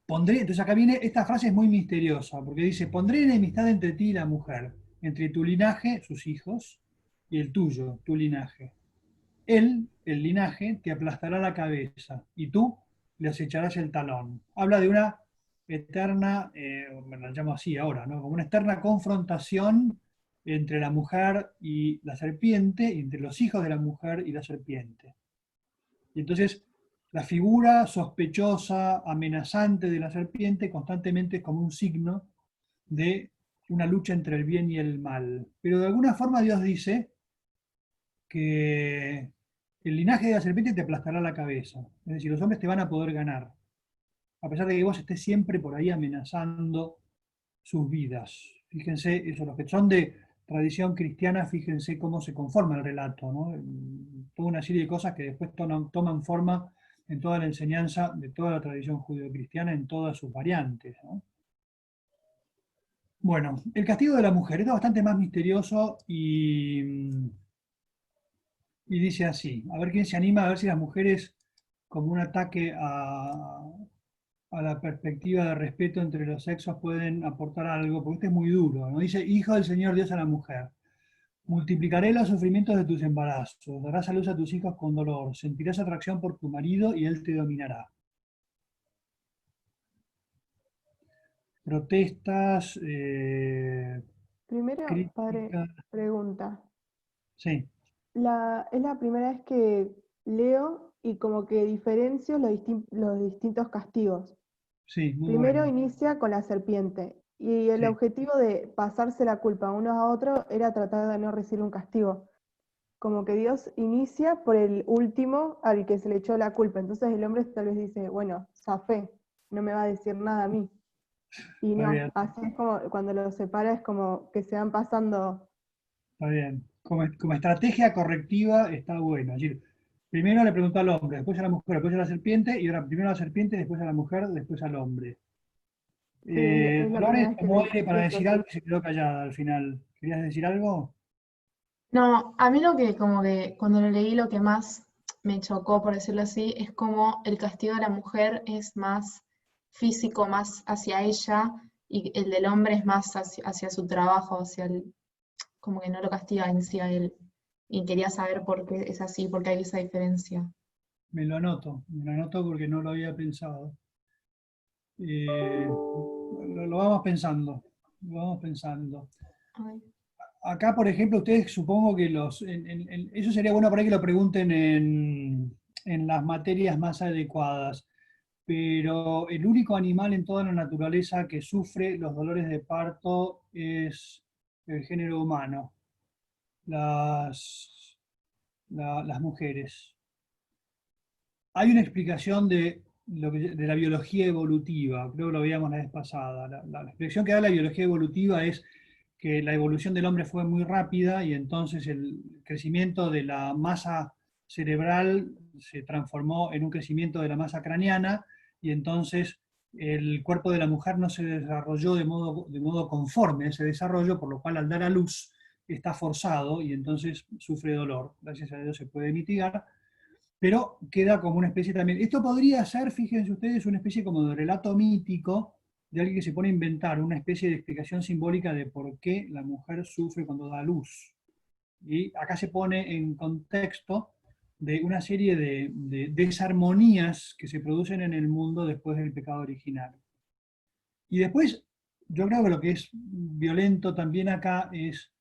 Entonces acá viene, esta frase es muy misteriosa, porque dice, pondré enemistad entre ti y la mujer, entre tu linaje, sus hijos, y el tuyo, tu linaje. Él, el linaje, te aplastará la cabeza, y tú le acecharás el talón. Habla de una eterna, me la llamo así ahora, ¿no? Como una eterna confrontación entre la mujer y la serpiente, entre los hijos de la mujer y la serpiente. Y entonces la figura sospechosa, amenazante de la serpiente constantemente es como un signo de una lucha entre el bien y el mal. Pero de alguna forma Dios dice que el linaje de la serpiente te aplastará la cabeza. Es decir, los hombres te van a poder ganar, a pesar de que vos estés siempre por ahí amenazando sus vidas. Fíjense, eso, los que son de tradición cristiana, fíjense cómo se conforma el relato, ¿no? Toda una serie de cosas que después toman forma en toda la enseñanza de toda la tradición judeocristiana en todas sus variantes, ¿no? Bueno, el castigo de la mujer es bastante más misterioso y dice así, a ver quién se anima, a ver si las mujeres, como un ataque a la perspectiva de respeto entre los sexos, pueden aportar algo, porque este es muy duro, ¿no? Dice, hijo del Señor Dios a la mujer, multiplicaré los sufrimientos de tus embarazos, darás a luz a tus hijos con dolor, sentirás atracción por tu marido y él te dominará. Protestas, Primero, padre, críticas. pregunta. Sí, Es la primera vez que leo y como que diferencio los distintos castigos. sí, muy Primero bueno. inicia con la serpiente y el Sí. objetivo de pasarse la culpa unos a otros era tratar de no recibir un castigo. Como que Dios inicia por el último al que se le echó la culpa. Entonces el hombre tal vez dice, bueno, zafé, no me va a decir nada a mí. Y Está no, bien, así es como cuando los separa es como que se van pasando. está bien. Como estrategia correctiva está bueno. Es decir, primero le preguntó al hombre, después a la mujer, después a la serpiente, y ahora primero a la serpiente, después a la mujer, después al hombre. Sí, es la Dolores primera vez que tomó leí aire para eso decir así. algo y se quedó callada al final. ¿Querías decir algo? No, a mí lo que como que cuando lo leí lo que más me chocó, por decirlo así, es como el castigo de la mujer es más físico, más hacia ella, y el del hombre es más hacia su trabajo, como que no lo castiga en sí a él. Y quería saber por qué es así, por qué hay esa diferencia. Me lo anoto porque no lo había pensado. Lo vamos pensando, lo vamos pensando. Ay. Acá, por ejemplo, ustedes supongo que eso sería bueno por ahí que lo pregunten en las materias más adecuadas, pero el único animal en toda la naturaleza que sufre los dolores de parto es el género humano, las mujeres. Hay una explicación de la biología evolutiva, creo que lo veíamos la vez pasada. La explicación que da la biología evolutiva es que la evolución del hombre fue muy rápida y entonces el crecimiento de la masa cerebral se transformó en un crecimiento de la masa craneana y entonces el cuerpo de la mujer no se desarrolló de modo conforme a ese desarrollo, por lo cual al dar a luz está forzado y entonces sufre dolor. Gracias a Dios se puede mitigar, pero queda como una especie también. Esto podría ser, fíjense ustedes, una especie como de relato mítico de alguien que se pone a inventar una especie de explicación simbólica de por qué la mujer sufre cuando da luz. Y acá se pone en contexto de una serie de desarmonías que se producen en el mundo después del pecado original. Y después, yo creo que lo que es violento también acá es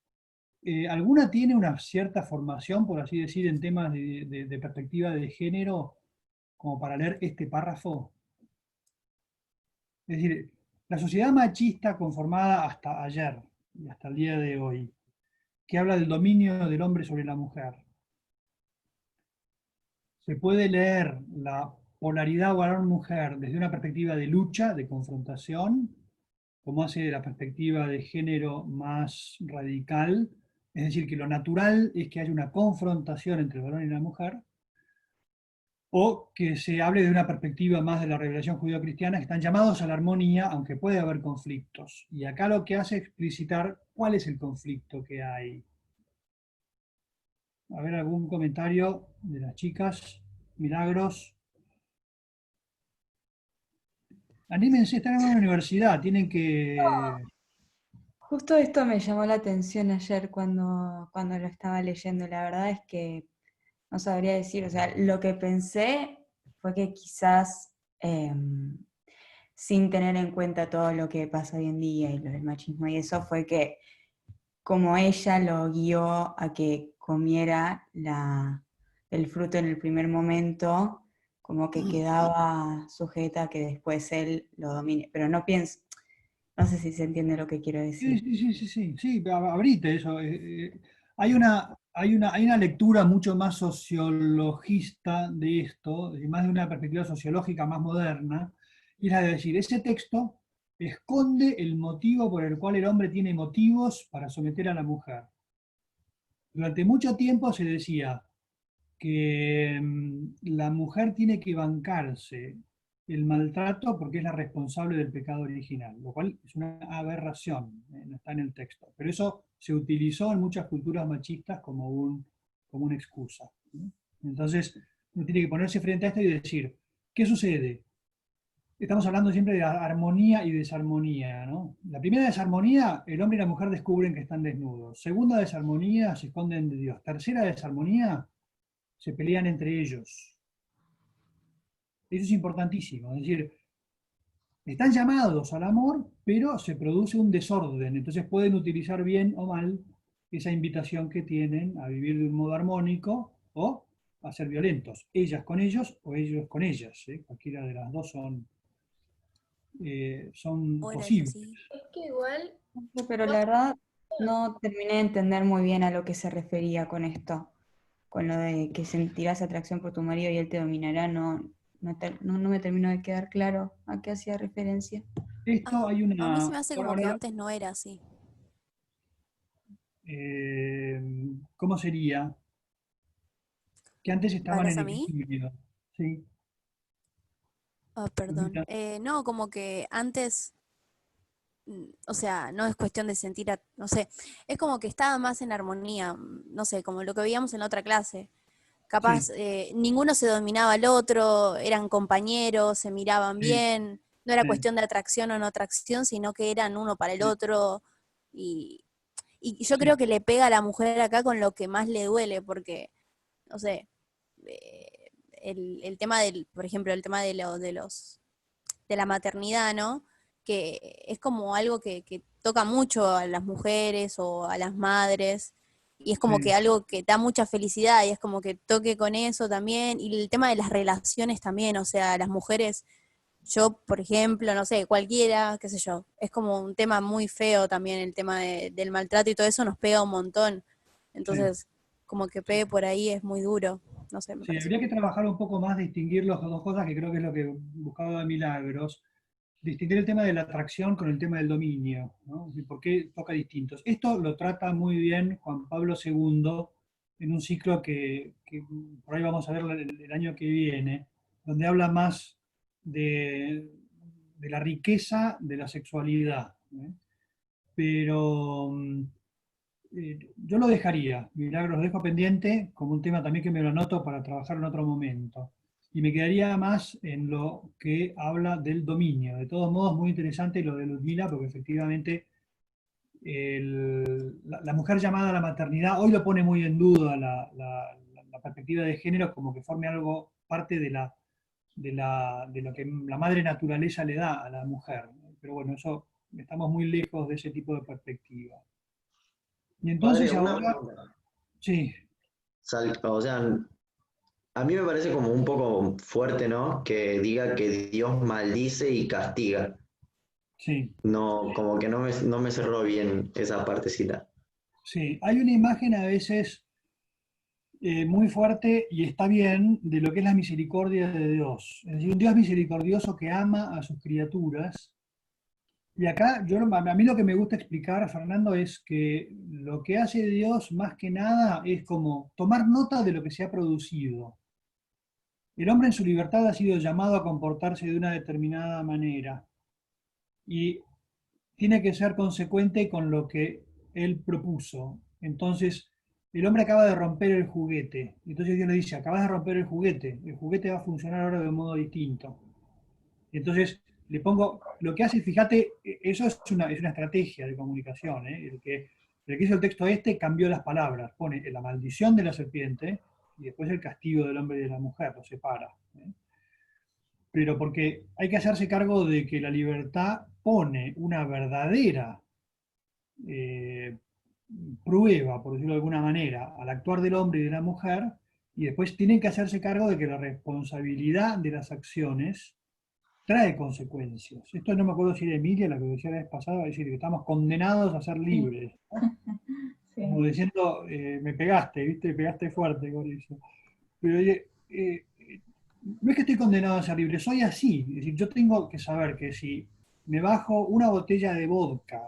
¿Alguna tiene una cierta formación, por así decir, en temas de perspectiva de género, como para leer este párrafo? Es decir, la sociedad machista conformada hasta ayer y hasta el día de hoy, que habla del dominio del hombre sobre la mujer, se puede leer la polaridad varón-mujer desde una perspectiva de lucha, de confrontación, como hace la perspectiva de género más radical, es decir, que lo natural es que haya una confrontación entre el varón y la mujer, o que se hable de una perspectiva más de la revelación judío-cristiana, que están llamados a la armonía, aunque puede haber conflictos. Y acá lo que hace es explicitar cuál es el conflicto que hay. A ver, algún comentario de las chicas. Milagros. Anímense, están en una universidad, tienen que... Justo esto me llamó la atención ayer cuando lo estaba leyendo. La verdad es que no sabría decir, o sea, lo que pensé fue que quizás sin tener en cuenta todo lo que pasa hoy en día y lo del machismo y eso, fue que como ella lo guió a que comiera el fruto en el primer momento, como que quedaba sujeta a que después él lo domine. Pero no pienso, no sé si se entiende lo que quiero decir. Sí, abrite eso. Hay una lectura mucho más sociologista de esto, más de una perspectiva sociológica más moderna, y es la de decir, ese texto esconde el motivo por el cual el hombre tiene motivos para someter a la mujer. Durante mucho tiempo se decía que la mujer tiene que bancarse el maltrato porque es la responsable del pecado original, lo cual es una aberración, no está en el texto. Pero eso se utilizó en muchas culturas machistas como una excusa, ¿no? Entonces, uno tiene que ponerse frente a esto y decir, ¿qué sucede? Estamos hablando siempre de armonía y desarmonía, ¿no? La primera desarmonía, el hombre y la mujer descubren que están desnudos. Segunda desarmonía, se esconden de Dios. Tercera desarmonía, se pelean entre ellos. Eso es importantísimo, es decir, están llamados al amor, pero se produce un desorden, entonces pueden utilizar bien o mal esa invitación que tienen a vivir de un modo armónico o a ser violentos, ellas con ellos o ellos con ellas, ¿eh? Cualquiera de las dos son posibles. Es que igual... Pero la verdad no terminé de entender muy bien a lo que se refería con esto, con lo de que sentirás atracción por tu marido y él te dominará, no me terminó de quedar claro a qué hacía referencia. Esto hay A mí una... se me hace como que antes no era así. ¿Cómo sería? Que antes estaban ¿Hablas en a mí? equilibrio. Sí. Perdón. No, como que antes, o sea, no es cuestión de sentir, no sé, es como que estaba más en armonía, no sé, como lo que veíamos en la otra clase. Capaz, Sí. ninguno se dominaba al otro, eran compañeros, se miraban Sí. bien, no era Sí. cuestión de atracción o no atracción, sino que eran uno para el Sí. otro. Y yo Sí. creo que le pega a la mujer acá con lo que más le duele, porque, no sé, el tema del, por ejemplo, el tema de la maternidad, ¿no? Que es como algo que toca mucho a las mujeres o a las madres, y es como que Sí. algo que da mucha felicidad, y es como que toque con eso también, y el tema de las relaciones también, o sea, las mujeres, yo, por ejemplo, no sé, cualquiera, qué sé yo, es como un tema muy feo también, el tema del maltrato y todo eso nos pega un montón, entonces, como que pegue por ahí es muy duro, no sé, me Sí, parece. habría que trabajar un poco más, distinguir las dos cosas, que creo que es lo que buscaba Milagros, distinguir el tema de la atracción con el tema del dominio, ¿no? ¿Y por qué toca distintos? Esto lo trata muy bien Juan Pablo II en un ciclo que por ahí vamos a ver el año que viene, donde habla más de la riqueza de la sexualidad, ¿eh? Pero yo lo dejaría, Milagros, lo dejo pendiente como un tema también que me lo anoto para trabajar en otro momento. Y me quedaría más en lo que habla del dominio. De todos modos, muy interesante lo de Ludmila, porque efectivamente la mujer llamada a la maternidad hoy lo pone muy en duda la perspectiva de género como que forme algo parte de lo que la madre naturaleza le da a la mujer. Pero bueno, eso estamos muy lejos de ese tipo de perspectiva. Y entonces Padre, una ahora, pregunta. sí, O sea, a mí me parece como un poco fuerte, ¿no? Que diga que Dios maldice y castiga. sí, No, como que no me cerró bien esa partecita. sí. Hay una imagen a veces muy fuerte, y está bien, de lo que es la misericordia de Dios. Es decir, un Dios misericordioso que ama a sus criaturas. Y acá, a mí lo que me gusta explicar, Fernando, es que lo que hace Dios más que nada es como tomar nota de lo que se ha producido. El hombre en su libertad ha sido llamado a comportarse de una determinada manera y tiene que ser consecuente con lo que él propuso. Entonces, el hombre acaba de romper el juguete. Entonces Dios le dice, acabas de romper el juguete va a funcionar ahora de un modo distinto. Entonces, le pongo, lo que hace, fíjate, eso es una estrategia de comunicación. El que hizo el texto cambió las palabras, pone la maldición de la serpiente y después el castigo del hombre y de la mujer, lo separa. Pero porque hay que hacerse cargo de que la libertad pone una verdadera eh, prueba, por decirlo de alguna manera, al actuar del hombre y de la mujer, y después tienen que hacerse cargo de que la responsabilidad de las acciones trae consecuencias. Esto no me acuerdo si era Emilia la que decía la vez pasada, es decir, que estamos condenados a ser libres, ¿no? Como diciendo, me pegaste, ¿viste? Pegaste fuerte con eso. Pero no es que estoy condenado a ser libre, soy así. Es decir, yo tengo que saber que si me bajo una botella de vodka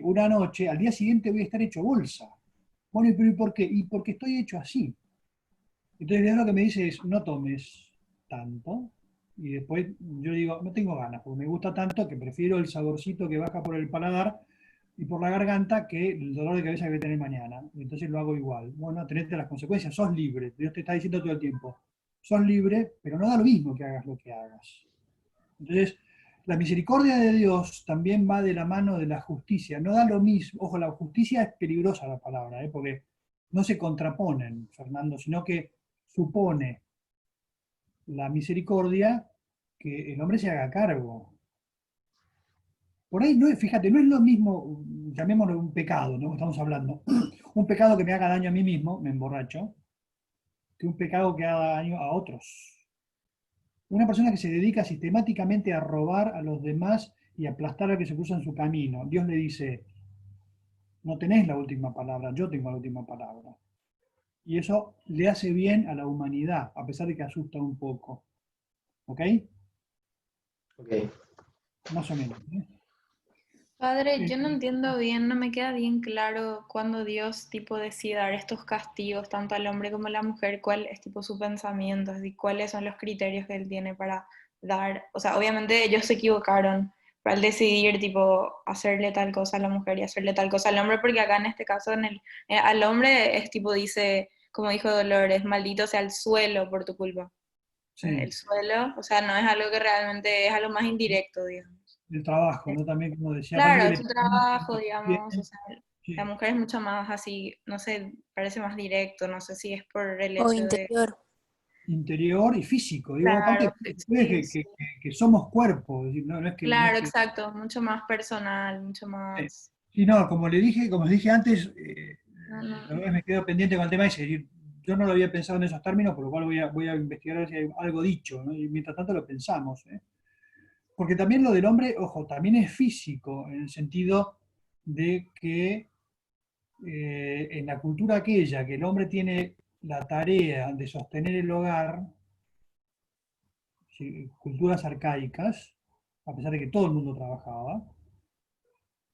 una noche, al día siguiente voy a estar hecho bolsa. Bueno, ¿y por qué? Y porque estoy hecho así. Entonces Dios lo que me dice es, no tomes tanto. Y después yo digo, no tengo ganas, porque me gusta tanto que prefiero el saborcito que baja por el paladar y por la garganta que el dolor de cabeza que voy a tener mañana. Y entonces lo hago igual. Bueno, tenete las consecuencias, sos libre. Dios te está diciendo todo el tiempo, sos libre, pero no da lo mismo que hagas lo que hagas. Entonces, la misericordia de Dios también va de la mano de la justicia. No da lo mismo. Ojo, la justicia es peligrosa la palabra, porque no se contraponen, Fernando, sino que supone la misericordia que el hombre se haga cargo. Por ahí, no es, fíjate, no es lo mismo, llamémoslo un pecado, ¿no? Estamos hablando. Un pecado que me haga daño a mí mismo, me emborracho, que un pecado que haga daño a otros. Una persona que se dedica sistemáticamente a robar a los demás y aplastar al que se cruza en su camino. Dios le dice, no tenés la última palabra, yo tengo la última palabra. Y eso le hace bien a la humanidad, a pesar de que asusta un poco. ¿Ok? Ok. Más o menos. Padre, yo no entiendo bien, no me queda bien claro cuando Dios tipo decide dar estos castigos tanto al hombre como a la mujer, cuál es tipo su pensamiento, es decir, cuáles son los criterios que él tiene para dar, o sea, obviamente ellos se equivocaron, pero al decidir tipo hacerle tal cosa a la mujer y hacerle tal cosa al hombre, porque acá en este caso al hombre es tipo dice, como dijo Dolores, maldito sea el suelo por tu culpa. Sí. El suelo, o sea, no es algo que realmente es algo más indirecto, digamos. El trabajo, ¿no? También, como decía, Claro, parece es que tu trabajo, digamos, bien, o sea, la mujer es mucho más así, no sé, parece más directo, no sé si es por el O hecho de... interior. interior y físico. Digo, Claro, aparte, sí. que somos cuerpo, es decir, no es que... no es Claro, que exacto, mucho más personal, mucho más... sí, no, como les dije antes, No, no. la verdad me quedo pendiente con el tema ese, es decir, yo no lo había pensado en esos términos, por lo cual voy a investigar a ver si hay algo dicho, ¿no? Y mientras tanto lo pensamos, ¿eh? Porque también lo del hombre, ojo, también es físico, en el sentido de que en la cultura aquella que el hombre tiene la tarea de sostener el hogar, ¿sí? Culturas arcaicas, a pesar de que todo el mundo trabajaba,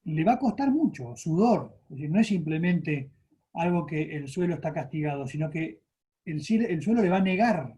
le va a costar mucho, sudor. Es decir, no es simplemente algo que el suelo está castigado, sino que el suelo le va a negar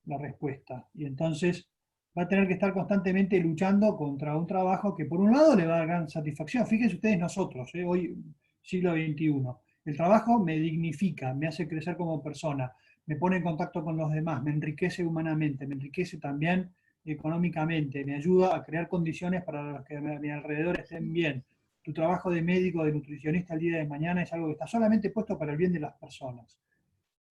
la respuesta. Y entonces va a tener que estar constantemente luchando contra un trabajo que por un lado le va a dar gran satisfacción. Fíjense ustedes nosotros, hoy siglo XXI. El trabajo me dignifica, me hace crecer como persona, me pone en contacto con los demás, me enriquece humanamente, me enriquece también económicamente, me ayuda a crear condiciones para que a mi alrededor estén bien. Tu trabajo de médico, de nutricionista el día de mañana es algo que está solamente puesto para el bien de las personas.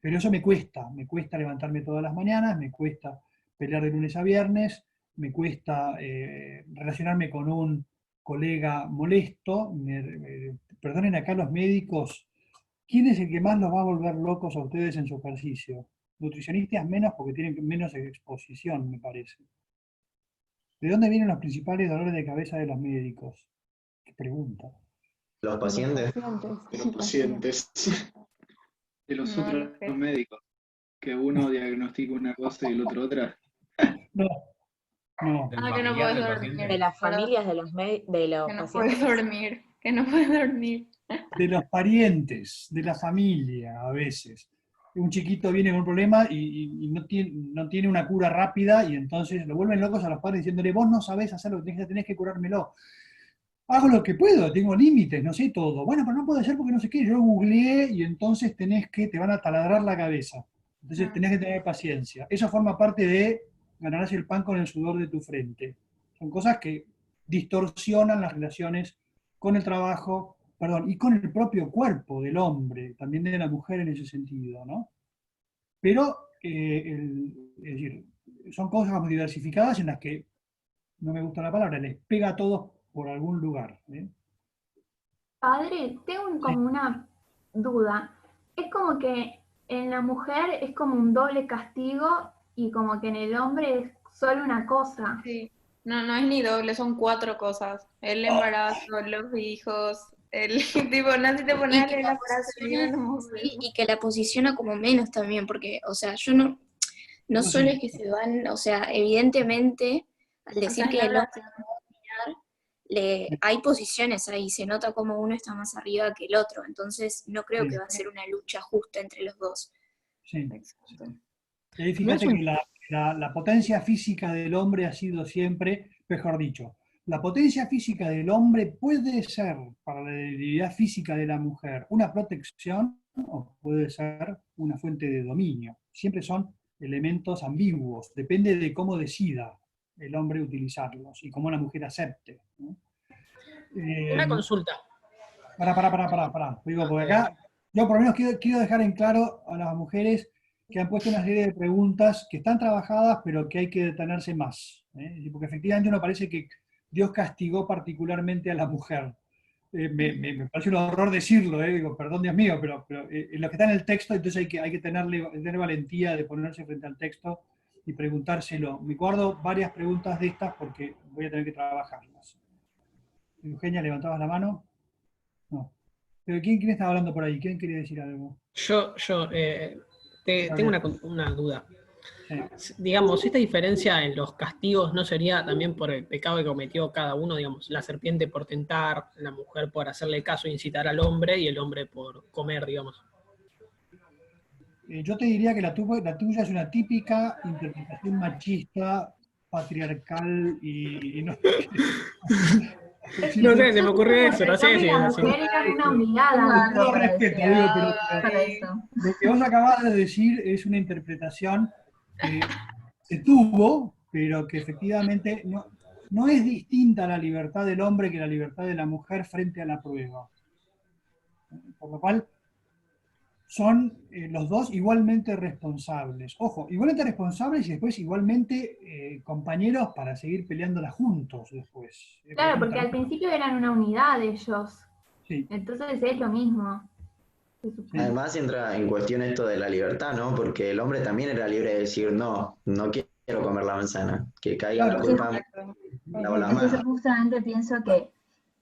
Pero eso me cuesta levantarme todas las mañanas, me cuesta pelear de lunes a viernes, me cuesta relacionarme con un colega molesto, perdonen acá los médicos, ¿quién es el que más los va a volver locos a ustedes en su ejercicio? Nutricionistas menos porque tienen menos exposición, me parece. ¿De dónde vienen los principales dolores de cabeza de los médicos? Qué pregunta. Los De los pacientes. pacientes. De los pacientes. De los No, otros médicos, que uno diagnostica una cosa y el otro otra. No, no. Ah, que no puedes dormir. De las familias de los, de los Que no pacientes. puedes dormir. Que no puedes dormir. De los parientes, de la familia, a veces. Un chiquito viene con un problema y no tiene una cura rápida y entonces lo vuelven locos a los padres diciéndole, vos no sabés hacer lo que tenés que curármelo. Hago lo que puedo, tengo límites, no sé todo. Bueno, pero no puede ser porque no sé qué. Yo googleé y entonces te van a taladrar la cabeza. Entonces tenés que tener paciencia. Eso forma parte de ganarás el pan con el sudor de tu frente. Son cosas que distorsionan las relaciones con el trabajo, perdón, y con el propio cuerpo del hombre, también de la mujer en ese sentido, ¿no? Pero, es decir, son cosas como diversificadas en las que, no me gusta la palabra, les pega a todos por algún lugar. Padre, tengo como una duda. Es como que en la mujer es como un doble castigo y como que en el hombre es solo una cosa. Sí. No, no es ni doble, son 4 cosas. El embarazo, los hijos, el tipo, no si te pones a leer la frase, Y que la posiciona como menos también, porque, o sea, yo no solo es que se van, o sea, evidentemente, al decir que el hombre hay posiciones ahí, se nota como uno está más arriba que el otro, entonces no creo que va a ser una lucha justa entre los dos. Sí. Y ahí fíjate que la potencia física del hombre ha sido siempre, mejor dicho, la potencia física del hombre puede ser, para la debilidad física de la mujer, una protección o puede ser una fuente de dominio. Siempre son elementos ambiguos, depende de cómo decida el hombre utilizarlos y cómo la mujer acepte, ¿no? Una consulta. Pará. Digo, porque acá, yo por lo menos quiero dejar en claro a las mujeres que han puesto una serie de preguntas que están trabajadas, pero que hay que detenerse más, ¿eh? Porque efectivamente uno parece que Dios castigó particularmente a la mujer. Me parece un horror decirlo, digo, perdón Dios mío, pero lo que está en el texto, entonces hay que tener valentía de ponerse frente al texto y preguntárselo. Me guardo varias preguntas de estas porque voy a tener que trabajarlas. Eugenia, ¿levantabas la mano? No. ¿Pero quién estaba hablando por ahí? ¿Quién quería decir algo? Yo tengo una duda. Digamos, esta diferencia en los castigos no sería también por el pecado que cometió cada uno, digamos, la serpiente por tentar, la mujer por hacerle caso e incitar al hombre, y el hombre por comer, digamos. Yo te diría que la tuya es una típica interpretación machista, patriarcal y no. No sé, se me ocurrió eso, no sé si es así. Una obligada. Con todo respeto, digo, pero lo que vos acabás de decir es una interpretación que se tuvo, pero que efectivamente no es distinta a la libertad del hombre que la libertad de la mujer frente a la prueba. Por lo cual, son los dos igualmente responsables. Ojo, igualmente responsables y después igualmente compañeros para seguir peleándola juntos después. Claro, porque al principio eran una unidad ellos. Sí. Entonces es lo mismo. Además entra en cuestión esto de la libertad, ¿no? Porque el hombre también era libre de decir, no quiero comer la manzana, que caiga la culpa, lavo las Entonces manos. justamente pienso que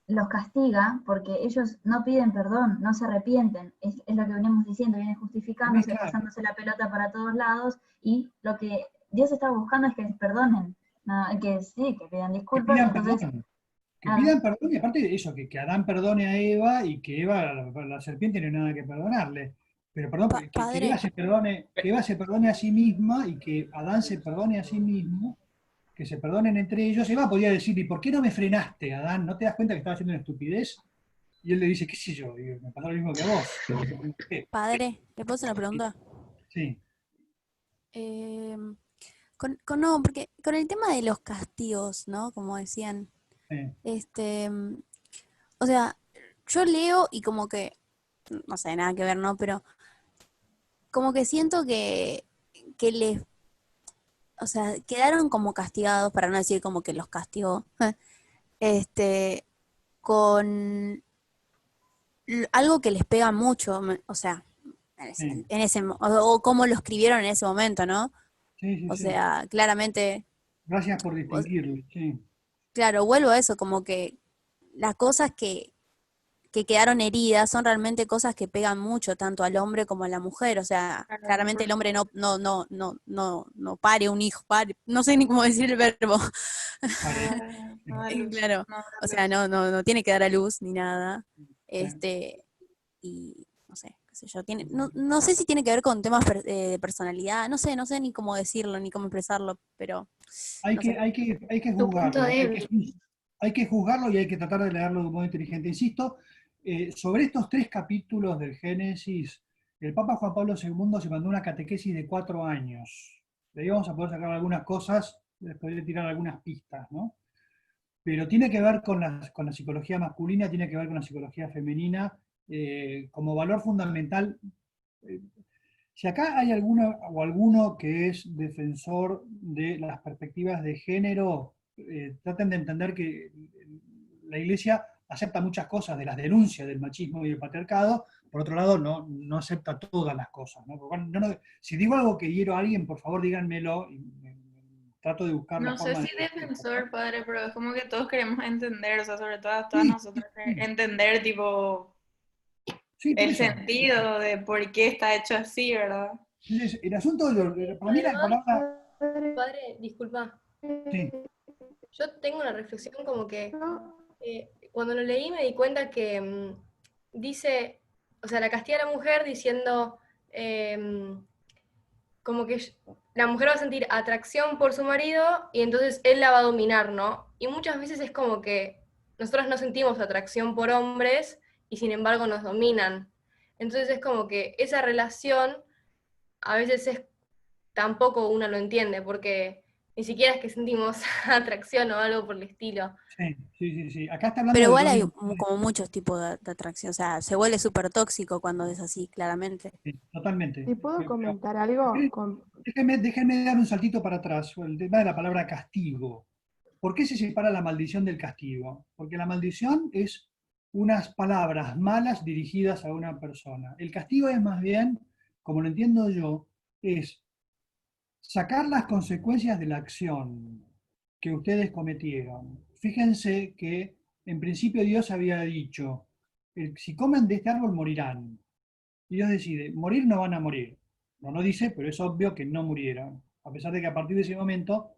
los castiga porque ellos no piden perdón, no se arrepienten. Es lo que venimos diciendo, vienen justificándose, Claro. pasándose la pelota para todos lados, y lo que Dios está buscando es que les perdonen, no, que pidan disculpas. Que pidan perdón, y aparte de eso, que Adán perdone a Eva y que Eva, la serpiente, no hay nada que perdonarle. Pero perdón, que Eva se perdone a sí misma y que Adán se perdone a sí mismo, que se perdonen entre ellos. Eva podía decir, ¿y por qué no me frenaste, Adán? ¿No te das cuenta que estaba haciendo una estupidez? Y él le dice, qué sé yo, digo, me pasó lo mismo que a vos. Padre, ¿le puedo hacer una pregunta? Sí. No, porque con el tema de los castigos, ¿no? Como decían, o sea, yo leo y como que, no sé, nada que ver, ¿no? Pero como que siento que les, o sea, quedaron como castigados, para no decir como que los castigó, con algo que les pega mucho, o sea, Sí, o cómo lo escribieron en ese momento, ¿no? sí, sí, O sí. sea, claramente, Gracias por distinguirlo, sí. claro, vuelvo a eso, como que las cosas que quedaron heridas son realmente cosas que pegan mucho, tanto al hombre como a la mujer. O sea, claramente el hombre no pare un hijo, no sé ni cómo decir el verbo. Claro, o sea, no tiene que dar a luz ni nada. Y no sé, qué sé yo, no sé si tiene que ver con temas de personalidad, no sé ni cómo decirlo, ni cómo expresarlo, pero Hay no que, sé. hay que, hay que Tu punto juzgarlo, débil. hay que juzgarlo y hay que tratar de leerlo de un modo inteligente. Insisto, sobre estos 3 capítulos del Génesis, el Papa Juan Pablo II se mandó una catequesis de 4 años. De ahí vamos a poder sacar algunas cosas, después de tirar algunas pistas, ¿no? Pero tiene que ver con la psicología masculina, tiene que ver con la psicología femenina, como valor fundamental. eh, Si acá hay alguno o alguno que es defensor de las perspectivas de género, traten de entender que la Iglesia acepta muchas cosas de las denuncias del machismo y del patriarcado, por otro lado no acepta todas las cosas, ¿no? Porque si digo algo que hiero a alguien, por favor díganmelo y trato de buscar la No sé forma de... si defensor, padre, pero es como que todos queremos entender, o sea, sobre todo a todas Sí, nosotras, entender, tipo, sí, por el eso. sentido de por qué está hecho así, ¿verdad? Entonces, el asunto, para mí la Además, palabra... padre, disculpa, Sí, yo tengo una reflexión como que cuando lo leí me di cuenta que dice, o sea, la castiga a la mujer diciendo como que la mujer va a sentir atracción por su marido y entonces él la va a dominar, ¿no? Y muchas veces es como que nosotros no sentimos atracción por hombres y sin embargo nos dominan. Entonces es como que esa relación a veces es tampoco uno lo entiende porque ni siquiera es que sentimos atracción o algo por el estilo. sí. Acá está Pero hablando de igual dos hay dimensiones. como muchos tipos de atracción, o sea, se vuelve súper tóxico cuando es así, claramente. Sí, totalmente. Si puedo Pero, comentar algo, déjenme dar un saltito para atrás, el tema de la palabra castigo. ¿Por qué se separa la maldición del castigo? Porque la maldición es unas palabras malas dirigidas a una persona. El castigo es más bien, como lo entiendo yo, es sacar las consecuencias de la acción que ustedes cometieron. Fíjense que en principio Dios había dicho, si comen de este árbol morirán. Y Dios decide, morir no van a morir. No dice, pero es obvio que no murieron. A pesar de que a partir de ese momento,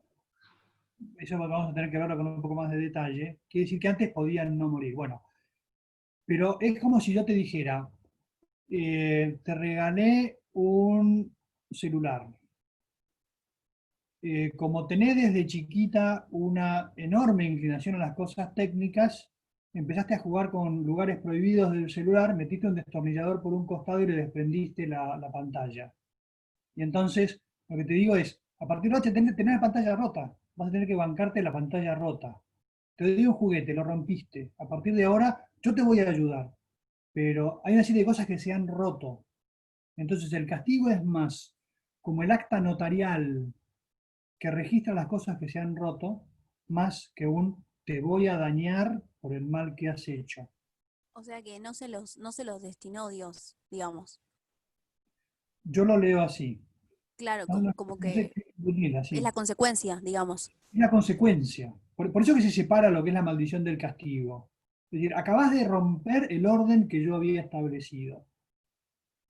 eso vamos a tener que verlo con un poco más de detalle, quiere decir que antes podían no morir. Bueno, pero es como si yo te dijera, te regalé un celular. Como tenés desde chiquita una enorme inclinación a las cosas técnicas, empezaste a jugar con lugares prohibidos del celular, metiste un destornillador por un costado y le desprendiste la pantalla. Y entonces, lo que te digo es, a partir de ahora tenés la pantalla rota, vas a tener que bancarte la pantalla rota. Te doy un juguete, lo rompiste. A partir de ahora, yo te voy a ayudar. Pero hay una serie de cosas que se han roto. Entonces, el castigo es más como el acta notarial que registra las cosas que se han roto, más que un te voy a dañar por el mal que has hecho. O sea que no se los destinó Dios, digamos. Yo lo leo así. Claro, No, como no sé que qué Daniela, es sí. la consecuencia, digamos. Es la consecuencia. Por eso que se separa lo que es la maldición del castigo. Es decir, acabas de romper el orden que yo había establecido.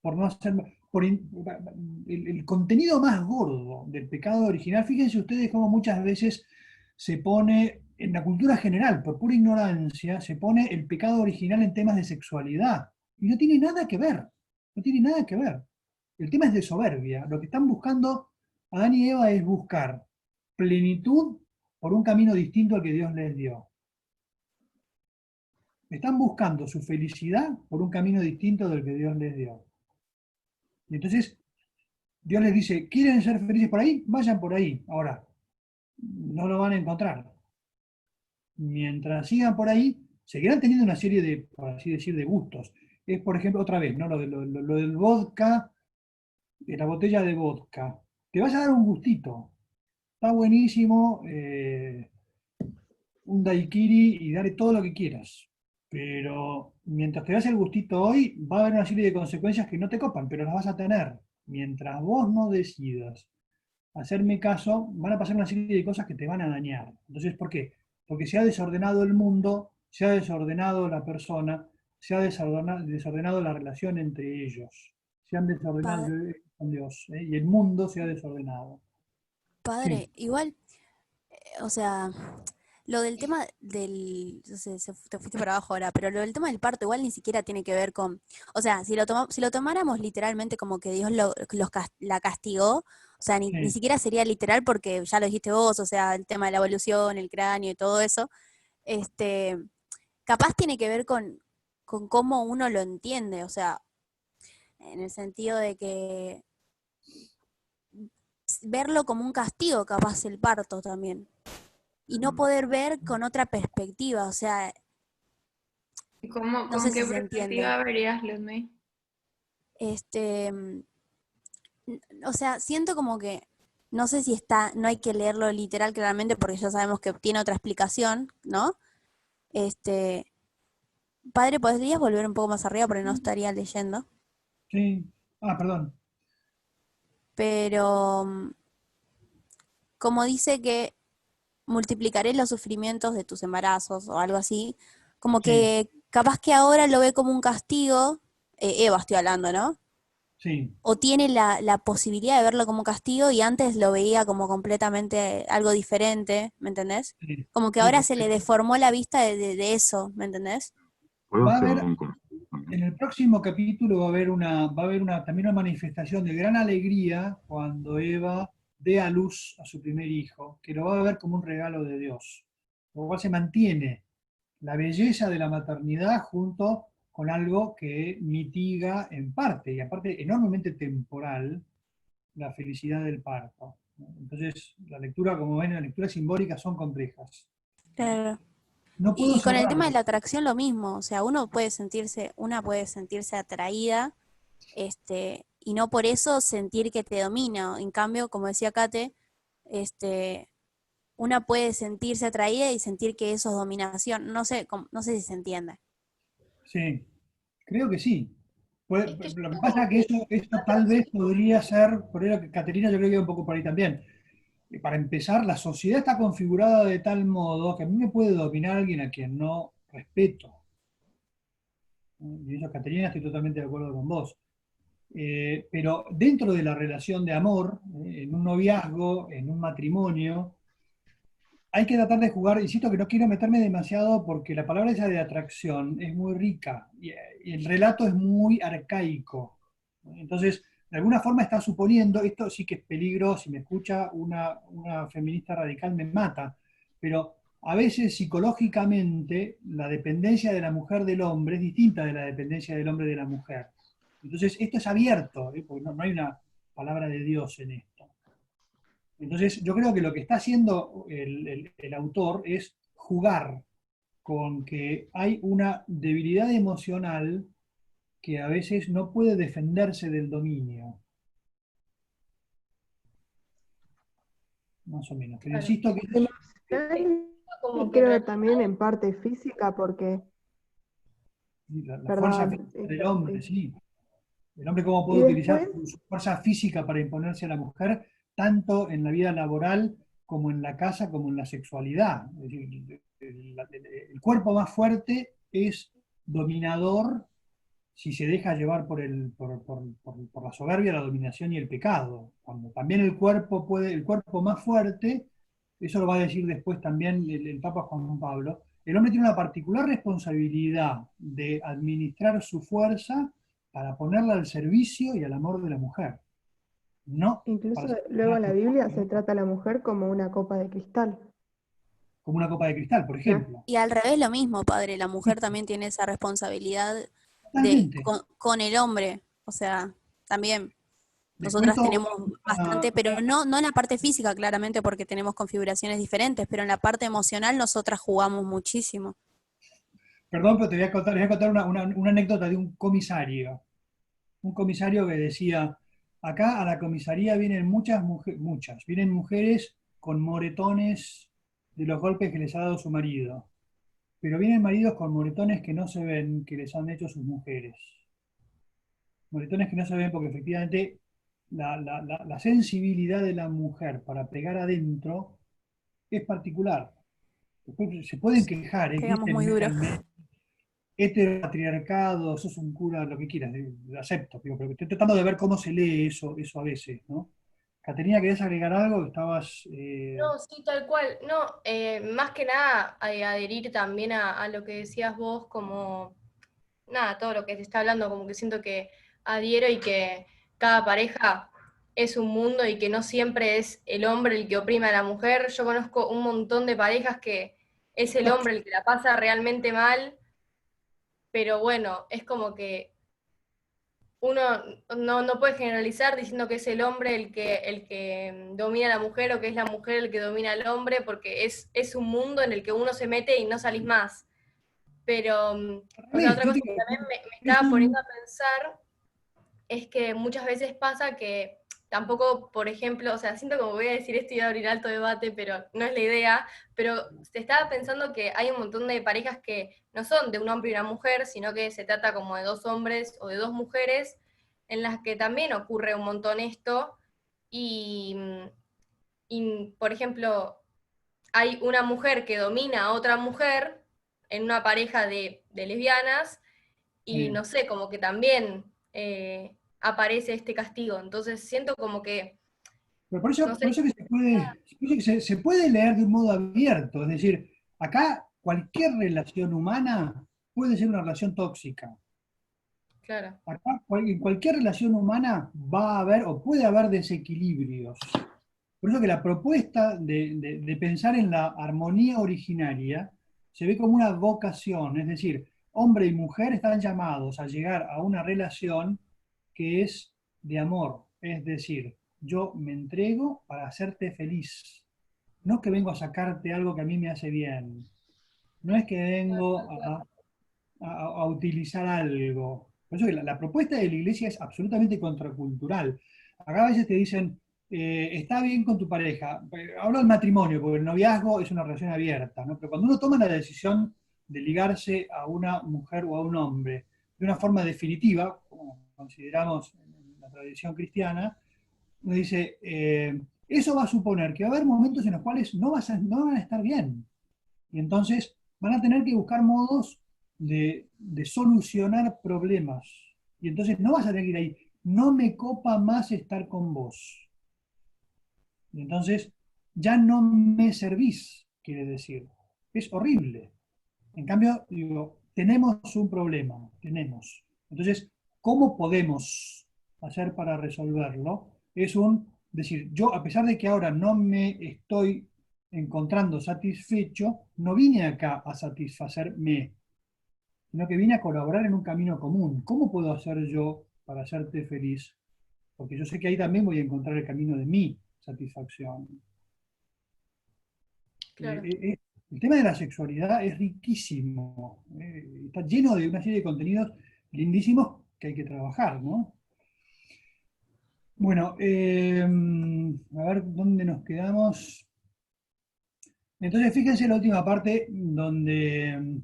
Por no hacer, el contenido más gordo del pecado original, fíjense ustedes cómo muchas veces se pone, en la cultura general, por pura ignorancia, se pone el pecado original en temas de sexualidad. Y no tiene nada que ver. No tiene nada que ver. El tema es de soberbia. Lo que están buscando Adán y Eva es buscar plenitud por un camino distinto al que Dios les dio. Están buscando su felicidad por un camino distinto del que Dios les dio. Y entonces Dios les dice, ¿quieren ser felices por ahí? Vayan por ahí. Ahora, no lo van a encontrar. Mientras sigan por ahí, seguirán teniendo una serie de, por así decir, de gustos. Es, por ejemplo, otra vez, ¿no? Lo del vodka, de la botella de vodka. Te vas a dar un gustito. Está buenísimo, un daiquiri y dale todo lo que quieras. Pero mientras te das el gustito hoy, va a haber una serie de consecuencias que no te copan, pero las vas a tener. Mientras vos no decidas hacerme caso, van a pasar una serie de cosas que te van a dañar. Entonces, ¿por qué? Porque se ha desordenado el mundo, se ha desordenado la persona, se ha desordenado la relación entre ellos. Se han desordenado con Dios, y el mundo se ha desordenado. Padre, Sí. igual, o sea, lo del tema no sé, te fuiste para abajo ahora, pero lo del tema del parto igual ni siquiera tiene que ver con, o sea, si lo tomáramos literalmente como que Dios la castigó, o sea, ni Sí. siquiera sería literal porque ya lo dijiste vos, o sea, el tema de la evolución, el cráneo y todo eso, capaz tiene que ver con cómo uno lo entiende, o sea, en el sentido de que verlo como un castigo, capaz el parto también. Y no poder ver con otra perspectiva, o sea, ¿Cómo, no con sé qué si se entiende. perspectiva verías, Leslie? O sea, siento como que, no sé si no hay que leerlo literal claramente porque ya sabemos que tiene otra explicación, ¿no? Padre, ¿podrías volver un poco más arriba porque no estaría leyendo? Sí. Perdón. Pero, como dice que multiplicaré los sufrimientos de tus embarazos o algo así, como que capaz que ahora lo ve como un castigo, Eva estoy hablando, ¿no? Sí. O tiene la posibilidad de verlo como castigo y antes lo veía como completamente algo diferente, ¿me entendés? Sí. Como que Sí, ahora se le deformó la vista de eso, ¿me entendés? Va a haber, en el próximo capítulo va a haber también una manifestación de gran alegría cuando Eva dé a luz a su primer hijo, que lo va a ver como un regalo de Dios. Por lo cual se mantiene la belleza de la maternidad junto con algo que mitiga en parte, y aparte enormemente temporal, la felicidad del parto. Entonces, la lectura, como ven, las lecturas simbólicas son complejas. Claro. No puedo Y con el tema de cerrarlo. la atracción lo mismo, o sea, una puede sentirse atraída, y no por eso sentir que te domina. En cambio, como decía Kate, una puede sentirse atraída y sentir que eso es dominación. No sé si se entiende. Sí, creo que sí. Es que yo Lo que creo pasa como es que que esto la tal vez atracción. podría ser, por eso que Caterina yo creo que iba un poco por ahí también. Para empezar, la sociedad está configurada de tal modo que a mí me puede dominar alguien a quien no respeto. Y eso, Caterina, estoy totalmente de acuerdo con vos. Pero dentro de la relación de amor, en un noviazgo, en un matrimonio, hay que tratar de jugar, insisto que no quiero meterme demasiado porque la palabra esa de atracción es muy rica y el relato es muy arcaico. Entonces, de alguna forma está suponiendo, esto sí que es peligro, si me escucha una feminista radical me mata, pero a veces psicológicamente la dependencia de la mujer del hombre es distinta de la dependencia del hombre de la mujer. Entonces, esto es abierto, porque no hay una palabra de Dios en esto. Entonces, yo creo que lo que está haciendo el autor es jugar con que hay una debilidad emocional que a veces no puede defenderse del dominio. Más o menos. Pero Claro. insisto que Y creo que también en parte física, porque, la fuerza perdón, física del hombre, sí. El hombre cómo y puede utilizar después, su fuerza física para imponerse a la mujer, tanto en la vida laboral como en la casa, como en la sexualidad. Es decir, el cuerpo más fuerte es dominador si se deja llevar por la soberbia, la dominación y el pecado. Cuando también el cuerpo más fuerte, eso lo va a decir después también el Papa Juan Pablo, el hombre tiene una particular responsabilidad de administrar su fuerza para ponerla al servicio y al amor de la mujer. No incluso para luego en la satisfacer Biblia se trata a la mujer como una copa de cristal. como una copa de cristal, por ejemplo. Y al revés lo mismo, padre, la mujer también tiene esa responsabilidad Totalmente. con el hombre, o sea, también Les nosotras cuento tenemos bastante, pero no en la parte física claramente porque tenemos configuraciones diferentes, pero en la parte emocional nosotras jugamos muchísimo. perdón, pero te voy a contar una anécdota de un comisario. Un comisario que decía, acá a la comisaría vienen vienen mujeres con moretones de los golpes que les ha dado su marido. pero vienen maridos con moretones que no se ven, que les han hecho sus mujeres. Moretones que no se ven porque efectivamente la sensibilidad de la mujer para pegar adentro es particular. Después se pueden quejar, Pegamos muy duro. Heteropatriarcado, sos un cura, lo que quieras, lo acepto, digo, pero estoy tratando de ver cómo se lee eso a veces, ¿no? Caterina, ¿querés agregar algo? Estabas... No, sí, tal cual. No, más que nada adherir también a lo que decías vos, como, nada, todo lo que se está hablando, como que siento que adhiero y que cada pareja es un mundo y que no siempre es el hombre el que oprime a la mujer. Yo conozco un montón de parejas que es el hombre el que la pasa realmente mal, pero bueno, es como que uno no puede generalizar diciendo que es el hombre el que domina a la mujer o que es la mujer el que domina al hombre, porque es un mundo en el que uno se mete y no salís más. Pero, o sea, otra cosa que también me estaba poniendo a pensar es que muchas veces pasa que tampoco, por ejemplo, o sea, siento como voy a decir esto y a abrir alto debate, pero no es la idea, pero se estaba pensando que hay un montón de parejas que no son de un hombre y una mujer, sino que se trata como de dos hombres o de dos mujeres, en las que también ocurre un montón esto, y por ejemplo, hay una mujer que domina a otra mujer en una pareja de lesbianas, y Sí. no sé, como que también aparece este castigo. Entonces siento como que, Pero por eso, no sé, por eso que se puede leer de un modo abierto, es decir, acá cualquier relación humana puede ser una relación tóxica. claro. Acá, en cualquier relación humana va a haber o puede haber desequilibrios. Por eso que la propuesta de pensar en la armonía originaria se ve como una vocación, es decir, hombre y mujer están llamados a llegar a una relación que es de amor, es decir, yo me entrego para hacerte feliz, no que vengo a sacarte algo que a mí me hace bien, no es que vengo a utilizar algo. Por eso que la propuesta de la iglesia es absolutamente contracultural. Acá a veces te dicen, está bien con tu pareja. Hablo del matrimonio, porque el noviazgo es una relación abierta, ¿no? Pero cuando uno toma la decisión de ligarse a una mujer o a un hombre de una forma definitiva, como consideramos en la tradición cristiana, uno dice, eso va a suponer que va a haber momentos en los cuales no van a estar bien. Y entonces van a tener que buscar modos de solucionar problemas. Y entonces no vas a tener que ir ahí, no me copa más estar con vos. Y entonces ya no me servís, quiere decir. Es horrible. En cambio, digo, tenemos un problema, tenemos. Entonces, ¿cómo podemos hacer para resolverlo? Es decir, yo a pesar de que ahora no me estoy encontrando satisfecho, no vine acá a satisfacerme, sino que vine a colaborar en un camino común. ¿Cómo puedo hacer yo para hacerte feliz? Porque yo sé que ahí también voy a encontrar el camino de mi satisfacción. Claro. El tema de la sexualidad es riquísimo. Está lleno de una serie de contenidos lindísimos que hay que trabajar, ¿no? Bueno, a ver dónde nos quedamos. Entonces, fíjense la última parte donde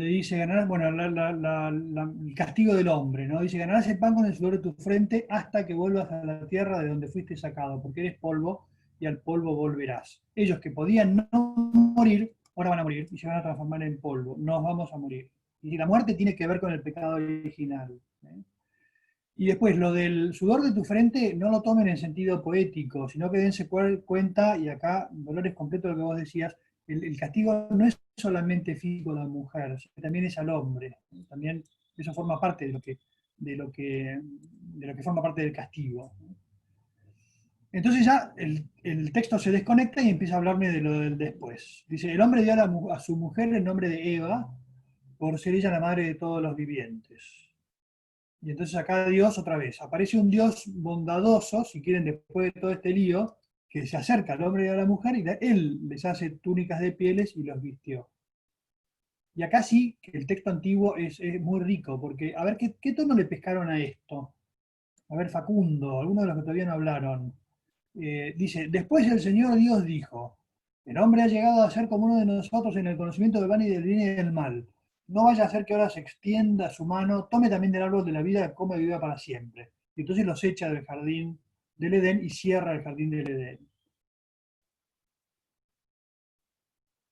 dice ganar, bueno, el castigo del hombre, ¿no? Dice, ganarás el pan con el sudor de tu frente hasta que vuelvas a la tierra de donde fuiste sacado, porque eres polvo y al polvo volverás. Ellos que podían no morir, ahora van a morir y se van a transformar en polvo. Nos vamos a morir. Y la muerte tiene que ver con el pecado original. Y después, lo del sudor de tu frente, no lo tomen en sentido poético, sino que dense cuenta, y acá, Dolores, completo lo que vos decías, el castigo no es solamente físico a la mujer, también es al hombre. También eso forma parte de lo que forma parte del castigo. Entonces ya el texto se desconecta y empieza a hablarme de lo del después. Dice, el hombre dio a su mujer el nombre de Eva, por ser ella la madre de todos los vivientes. Y entonces acá Dios otra vez, aparece un Dios bondadoso, si quieren, después de todo este lío, que se acerca al hombre y a la mujer y él les hace túnicas de pieles y los vistió. Y acá sí, que el texto antiguo es muy rico, porque a ver, ¿qué tono le pescaron a esto? A ver, Facundo, algunos de los que todavía no hablaron. Dice, después el Señor Dios dijo, El hombre ha llegado a ser como uno de nosotros en el conocimiento del bien y del mal. No vaya a ser que ahora se extienda su mano, tome también del árbol de la vida, coma y viva para siempre. Y entonces los echa del jardín del Edén y cierra el jardín del Edén.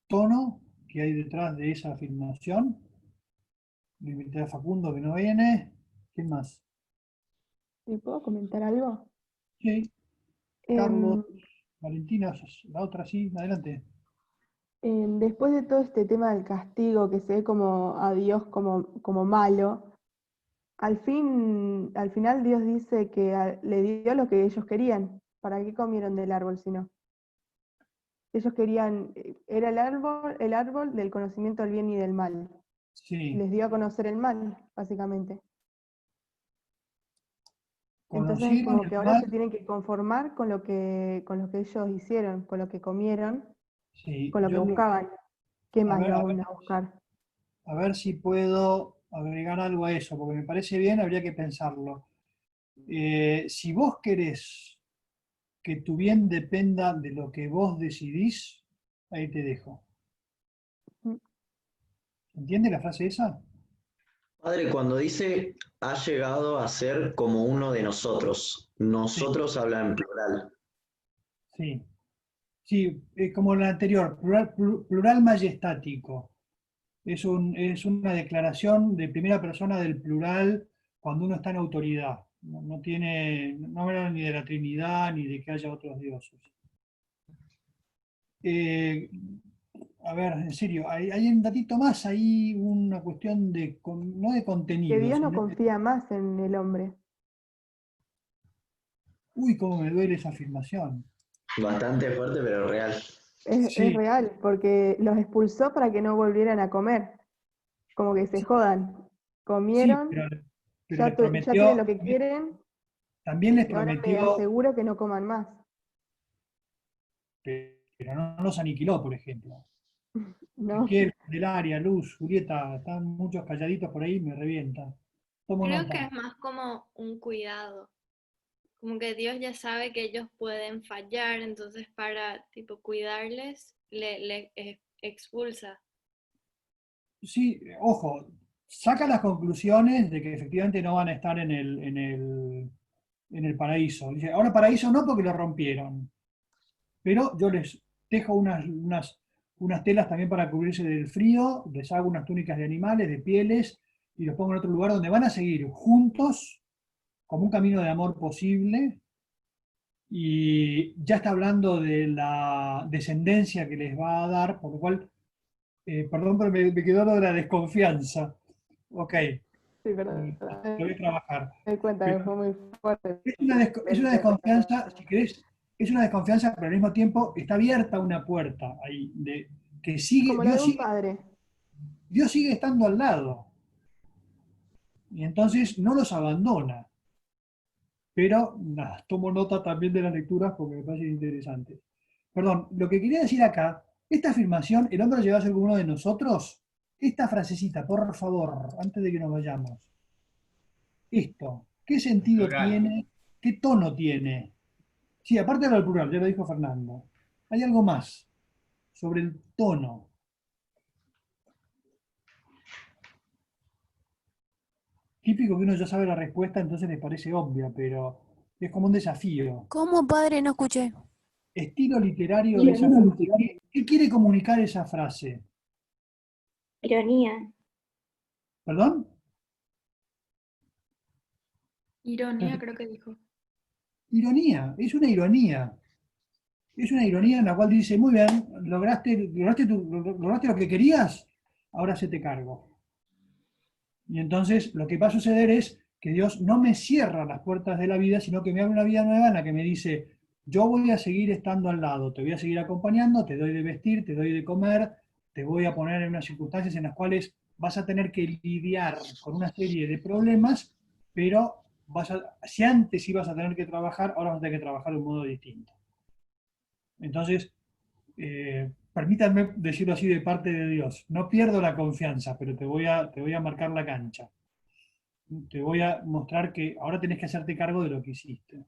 Tono que hay detrás de esa afirmación. Le invité a Facundo que no viene. ¿Quién más? ¿Te puedo comentar algo? Sí, Em, Carlos, Valentina, la otra sí, adelante. Después de todo este tema del castigo, que se ve como a Dios como malo, al final Dios dice que le dio lo que ellos querían. ¿Para qué comieron del árbol si no? Ellos querían, era el árbol del conocimiento del bien y del mal. Sí, Les dio a conocer el mal, básicamente. Entonces es conocieron como que el ahora mal. se tienen que conformar con lo que ellos hicieron, con lo que comieron, Sí, con lo que buscaban. ¿Qué más a van a buscar? ver si puedo agregar algo a eso, porque me parece bien, habría que pensarlo. Si vos querés que tu bien dependa de lo que vos decidís, ahí te dejo. ¿Entiendes la frase esa? Padre, cuando dice ha llegado a ser como uno de nosotros, nosotros habla en plural. Sí. Sí, como la anterior, plural majestático. Es una declaración de primera persona del plural cuando uno está en autoridad. No habla ni de la Trinidad ni de que haya otros dioses. Eh, a ver, en serio, hay un datito más, hay una cuestión no de Que contenido, Dios no sino de, confía más en el hombre. uy, cómo me duele esa afirmación. Bastante fuerte, pero real. Es Sí, real, porque los expulsó para que no volvieran a comer. Como que se jodan. sí, Comieron, pero les ya tienen lo prometió, que quieren también les y ahora me prometió, aseguro que no coman más. pero no los aniquiló, por ejemplo. No, Del área, Luz, Julieta, están muchos calladitos por ahí, me revienta. Tomo Creo que nota. es más como un cuidado, como que Dios ya sabe que ellos pueden fallar, entonces para tipo cuidarles le expulsa. Sí, ojo, saca las conclusiones de que efectivamente no van a estar en el paraíso. Dice, ahora paraíso no porque lo rompieron, pero yo les dejo unas telas también para cubrirse del frío, les hago unas túnicas de animales, de pieles, y los pongo en otro lugar donde van a seguir juntos como un camino de amor posible, y ya está hablando de la descendencia que les va a dar, por lo cual, perdón, pero me quedó lo de la desconfianza. Ok, sí, verdad. lo voy a trabajar. Me di cuenta que fue muy fuerte. Es una desconfianza, si querés, es una desconfianza, pero al mismo tiempo está abierta una puerta ahí, que sigue, Como la de un padre. Dios sigue estando al lado. Y entonces no los abandona. Pero nada, tomo nota también de las lecturas porque me parece interesante. Perdón, lo que quería decir acá, esta afirmación, el hombre llegó a ser como uno de nosotros, esta frasecita, por favor, antes de que nos vayamos. Esto, ¿qué sentido tiene? ¿Qué tono tiene? Sí, aparte de lo del plural, ya lo dijo Fernando. Hay algo más sobre el tono. Típico que uno ya sabe la respuesta, entonces les parece obvia, pero es como un desafío. ¿Cómo, padre? No escuché. Estilo literario de esa frase. ¿Qué quiere comunicar esa frase? Ironía. ¿Perdón? Ironía creo que dijo. Ironía, es una ironía. Es una ironía en la cual dice, muy bien, lograste lo que querías, ahora se te cargo. Y entonces lo que va a suceder es que Dios no me cierra las puertas de la vida, sino que me abre una vida nueva en la que me dice, yo voy a seguir estando al lado, te voy a seguir acompañando, te doy de vestir, te doy de comer, te voy a poner en unas circunstancias en las cuales vas a tener que lidiar con una serie de problemas, pero si antes ibas a tener que trabajar, ahora vas a tener que trabajar de un modo distinto. Entonces, permítanme decirlo así de parte de Dios, no pierdo la confianza, pero te voy a marcar la cancha. Te voy a mostrar que ahora tenés que hacerte cargo de lo que hiciste.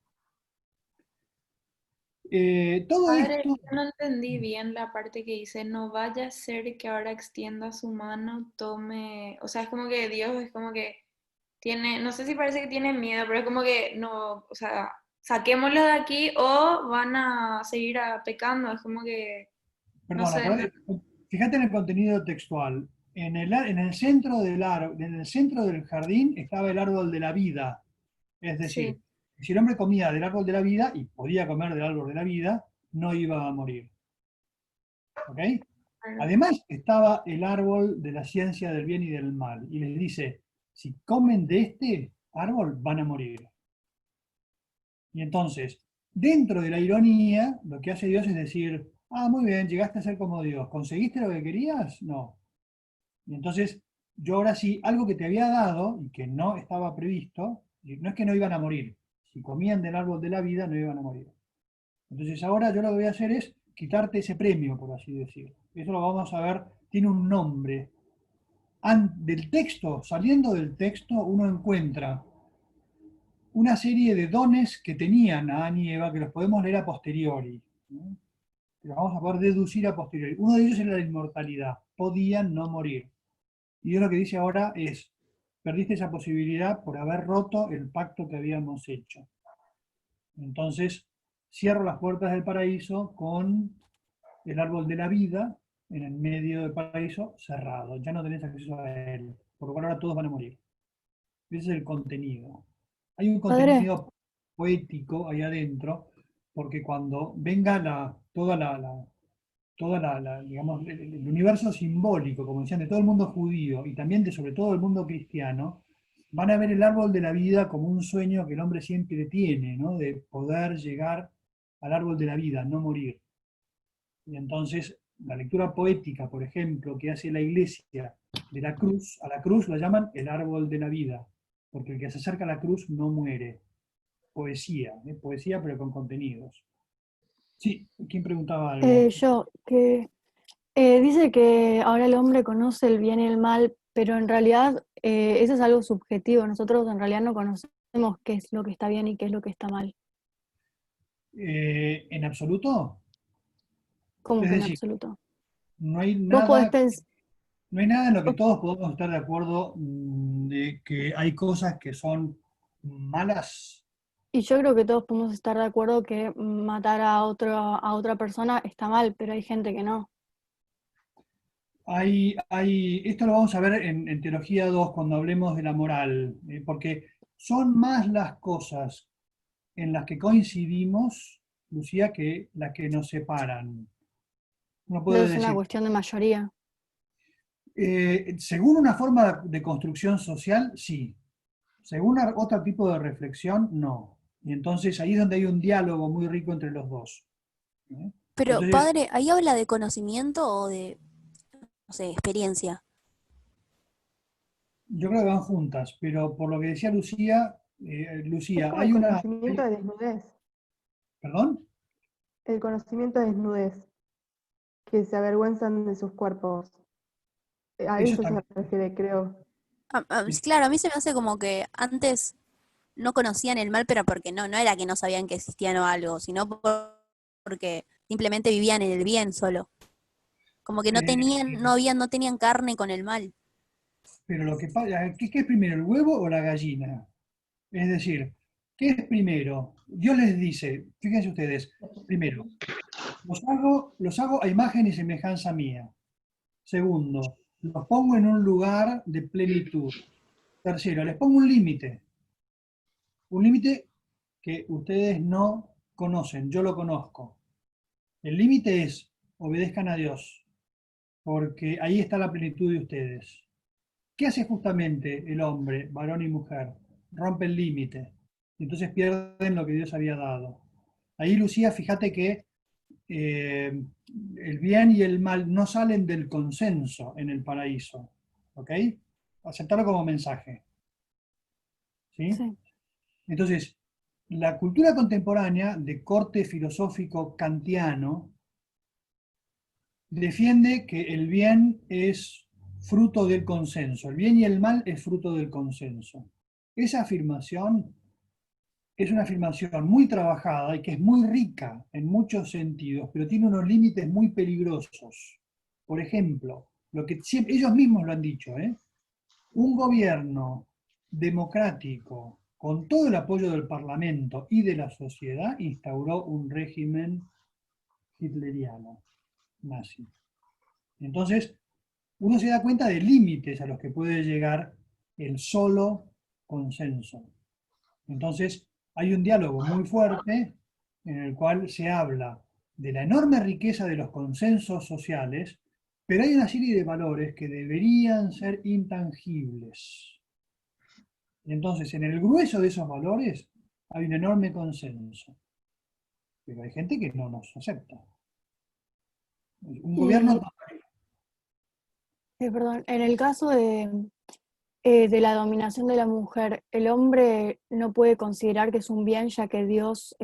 Todo Padre, esto, yo no entendí bien la parte que dice, no vaya a ser que ahora extienda su mano, tome, o sea, es como que Dios es como que tiene, no sé si parece que tiene miedo, pero es como que no, o sea, saquémoslo de aquí o van a seguir pecando, es como que, no Perdona, sé, fíjate en el contenido textual. En el centro en el centro del jardín estaba el árbol de la vida. Es decir, sí, si el hombre comía del árbol de la vida, y podía comer del árbol de la vida, no iba a morir. ¿Ok? claro. Además estaba el árbol de la ciencia del bien y del mal. Y les dice, si comen de este árbol, van a morir. Y entonces, dentro de la ironía, lo que hace Dios es decir, ah, muy bien, llegaste a ser como Dios. ¿Conseguiste lo que querías? No. Y entonces, yo ahora sí, algo que te había dado y que no estaba previsto, y no es que no iban a morir. Si comían del árbol de la vida, no iban a morir. Entonces, ahora yo lo que voy a hacer es quitarte ese premio, por así decirlo. Eso lo vamos a ver, tiene un nombre. Del texto, saliendo del texto, uno encuentra una serie de dones que tenían Adán y Eva que los podemos leer a posteriori, ¿no? Que los vamos a poder deducir a posteriori. Uno de ellos era la inmortalidad, podían no morir. Y Dios lo que dice ahora es, perdiste esa posibilidad por haber roto el pacto que habíamos hecho. Entonces, cierro las puertas del paraíso con el árbol de la vida en el medio del paraíso cerrado. Ya no tenés acceso a él, por lo cual ahora todos van a morir. Ese es el contenido. Hay un Padre, contenido poético ahí adentro, porque cuando venga digamos, el universo simbólico, como decían, de todo el mundo judío y también de sobre todo el mundo cristiano, van a ver el árbol de la vida como un sueño que el hombre siempre tiene, ¿no? De poder llegar al árbol de la vida, no morir. Y entonces, la lectura poética, por ejemplo, que hace la iglesia de la cruz, a la cruz la llaman el árbol de la vida, porque el que se acerca a la cruz no muere. Poesía, poesía pero con contenidos. Sí, ¿quién preguntaba algo? yo, que dice que ahora el hombre conoce el bien y el mal, pero en realidad eso es algo subjetivo. Nosotros en realidad no conocemos qué es lo que está bien y qué es lo que está mal. ¿En absoluto? ¿Cómo Es que en decir, absoluto? no hay Vos podés nada, pensar, no hay nada en lo que todos podamos estar de acuerdo de que hay cosas que son malas. y yo creo que todos podemos estar de acuerdo que matar a otra persona está mal, pero hay gente que no. Esto lo vamos a ver en Teología 2 cuando hablemos de la moral, porque son más las cosas en las que coincidimos, Lucía, que las que nos separan. Uno Pero puede es una decir, cuestión de mayoría. según una forma de construcción social, sí. Según otro tipo de reflexión, no. Y entonces ahí es donde hay un diálogo muy rico entre los dos. Pero, Entonces, padre, ¿ahí habla de conocimiento o de, no sé, experiencia? yo creo que van juntas, pero por lo que decía Lucía, Es Lucía, como el hay una... conocimiento de desnudez. ¿Perdón? El conocimiento de desnudez, que se avergüenzan de sus cuerpos. A Eso eso está se bien. refiere, creo. Claro, a mí se me hace como que antes no conocían el mal, pero porque no era que no sabían que existían o algo, sino porque simplemente vivían en el bien solo. Como que no tenían carne con el mal. Pero lo que pasa, ¿qué es primero, el huevo o la gallina? Es decir, ¿qué es primero? Dios les dice, fíjense ustedes, primero, los hago a imagen y semejanza mía. Segundo, los pongo en un lugar de plenitud. Tercero, les pongo un límite que ustedes no conocen, yo lo conozco. El límite es, obedezcan a Dios, porque ahí está la plenitud de ustedes. ¿Qué hace justamente el hombre, varón y mujer? Rompe el límite. Y entonces pierden lo que Dios había dado. Ahí, Lucía, fíjate que el bien y el mal no salen del consenso en el paraíso. ¿Ok? Aceptarlo como mensaje. ¿Sí? Sí. Entonces, la cultura contemporánea de corte filosófico kantiano defiende que el bien es fruto del consenso, el bien y el mal es fruto del consenso. Esa afirmación es una afirmación muy trabajada y que es muy rica en muchos sentidos, pero tiene unos límites muy peligrosos. Por ejemplo, lo que siempre, ellos mismos lo han dicho, un gobierno democrático con todo el apoyo del Parlamento y de la sociedad instauró un régimen hitleriano, nazi. Entonces, uno se da cuenta de límites a los que puede llegar el solo consenso. Entonces, hay un diálogo muy fuerte en el cual se habla de la enorme riqueza de los consensos sociales, pero hay una serie de valores que deberían ser intangibles. Entonces, en el grueso de esos valores hay un enorme consenso, pero hay gente que no nos acepta. Un gobierno... Perdón, en el caso de la dominación de la mujer, ¿el hombre no puede considerar que es un bien ya que Dios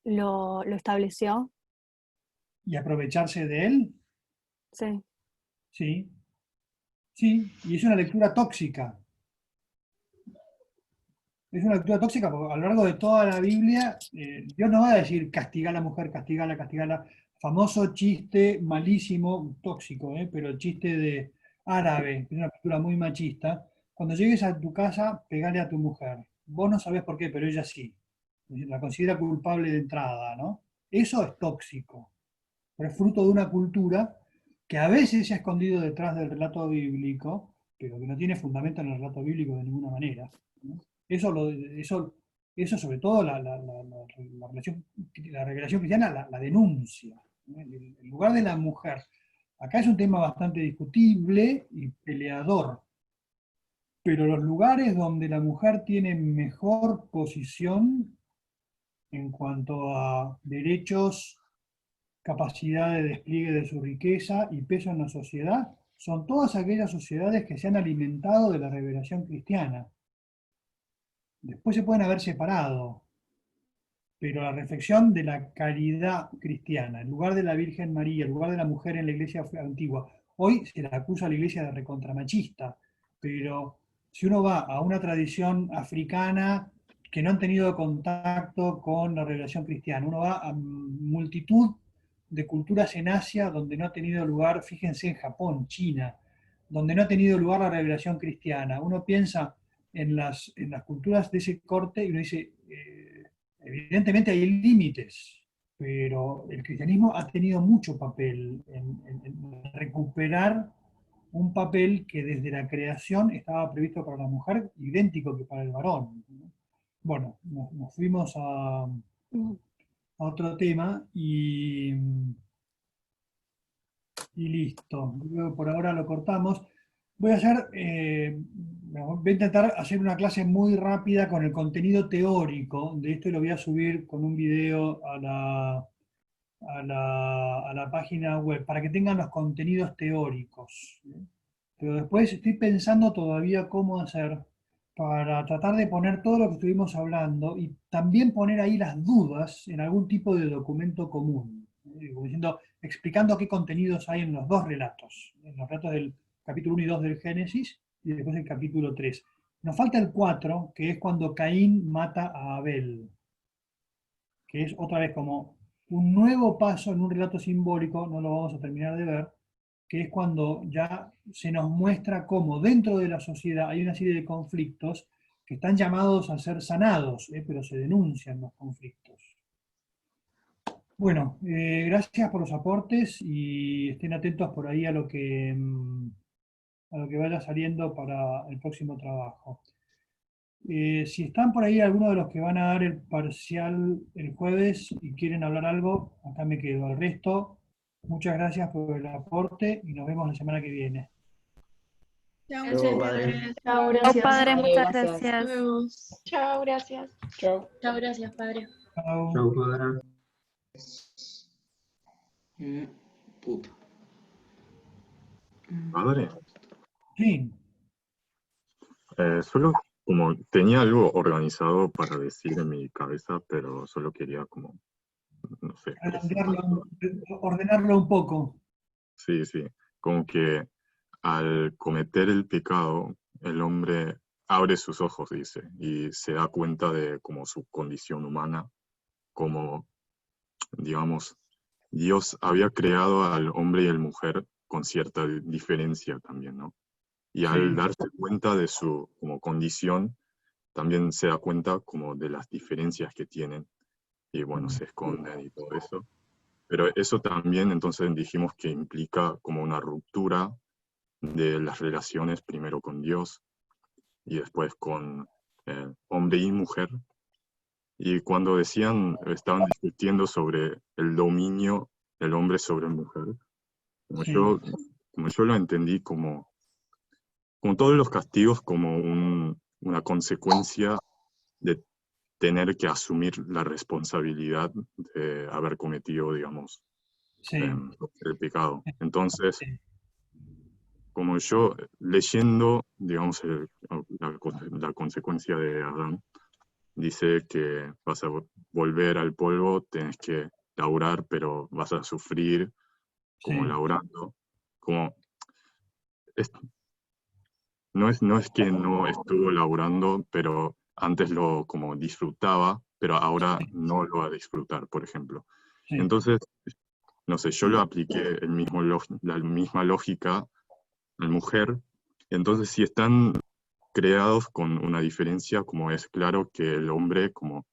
lo estableció? ¿Y aprovecharse de él? Sí. Sí. Sí, y es una lectura tóxica. Es una lectura tóxica porque a lo largo de toda la Biblia, Dios no va a decir castiga a la mujer, castigala, castigala. Famoso chiste malísimo, tóxico, pero el chiste de árabe, que es una cultura muy machista. Cuando llegues a tu casa, pegale a tu mujer. Vos no sabés por qué, pero ella sí. La considera culpable de entrada, ¿no? Eso es tóxico. Pero es fruto de una cultura que a veces se ha escondido detrás del relato bíblico, pero que no tiene fundamento en el relato bíblico de ninguna manera, ¿no? Eso sobre todo la revelación cristiana la denuncia, ¿no? El lugar de la mujer. Acá es un tema bastante discutible y peleador, pero los lugares donde la mujer tiene mejor posición en cuanto a derechos, capacidad de despliegue de su riqueza y peso en la sociedad, son todas aquellas sociedades que se han alimentado de la revelación cristiana. Después se pueden haber separado, pero la reflexión de la caridad cristiana, el lugar de la Virgen María, el lugar de la mujer en la iglesia antigua, hoy se la acusa a la iglesia de recontramachista, pero si uno va a una tradición africana que no han tenido contacto con la revelación cristiana, uno va a multitud de culturas en Asia donde no ha tenido lugar, fíjense en Japón, China, donde no ha tenido lugar la revelación cristiana. Uno piensa en las culturas de ese corte y uno dice, evidentemente hay límites, pero el cristianismo ha tenido mucho papel en recuperar un papel que desde la creación estaba previsto para la mujer, idéntico que para el varón. Bueno, nos fuimos a otro tema y listo. Por ahora lo cortamos. Voy a intentar hacer una clase muy rápida con el contenido teórico de esto y lo voy a subir con un video a la página web para que tengan los contenidos teóricos. Pero después estoy pensando todavía cómo hacer para tratar de poner todo lo que estuvimos hablando y también poner ahí las dudas en algún tipo de documento común, como diciendo, explicando qué contenidos hay en los dos relatos, en los relatos del capítulo 1 y 2 del Génesis y después el capítulo 3. Nos falta el 4, que es cuando Caín mata a Abel, que es otra vez como un nuevo paso en un relato simbólico, no lo vamos a terminar de ver, que es cuando ya se nos muestra cómo dentro de la sociedad hay una serie de conflictos que están llamados a ser sanados, pero se denuncian los conflictos. Bueno, gracias por los aportes y estén atentos por ahí a lo que vaya saliendo para el próximo trabajo. Si están por ahí algunos de los que van a dar el parcial el jueves y quieren hablar algo, acá me quedo. El resto, muchas gracias por el aporte y nos vemos la semana que viene. Chao, padre. Chao, gracias. Padre, muchas Gracias. gracias. Chao, gracias. Chao. Chao, gracias, padre. Chao. Chau, padre. Puta. Padre, Sí. solo como tenía algo organizado para decir en mi cabeza, pero solo quería como, no sé, Ordenarlo un poco. sí, como que al cometer el pecado, el hombre abre sus ojos, dice, y se da cuenta de como su condición humana, como, digamos, Dios había creado al hombre y a la mujer con cierta diferencia también, ¿no? Y al Sí. darse cuenta de su como condición, también se da cuenta como de las diferencias que tienen, y bueno, se esconden y todo eso. Pero eso también entonces dijimos que implica como una ruptura de las relaciones primero con Dios y después con hombre y mujer. Y cuando estaban discutiendo sobre el dominio del hombre sobre la mujer, como Sí. yo lo entendí como todos los castigos como una consecuencia de tener que asumir la responsabilidad de haber cometido, digamos, Sí. el pecado. Entonces, Sí. como yo leyendo, digamos, la consecuencia de Adán, dice que vas a volver al polvo, tenés que laburar, pero vas a sufrir como Sí. laburando. Como, no es que no estuvo laburando, pero antes lo como disfrutaba, pero ahora no lo va a disfrutar, por ejemplo. Sí. Entonces, no sé, yo lo apliqué la misma lógica a la mujer. Entonces, si están creados con una diferencia, como es claro que el hombre como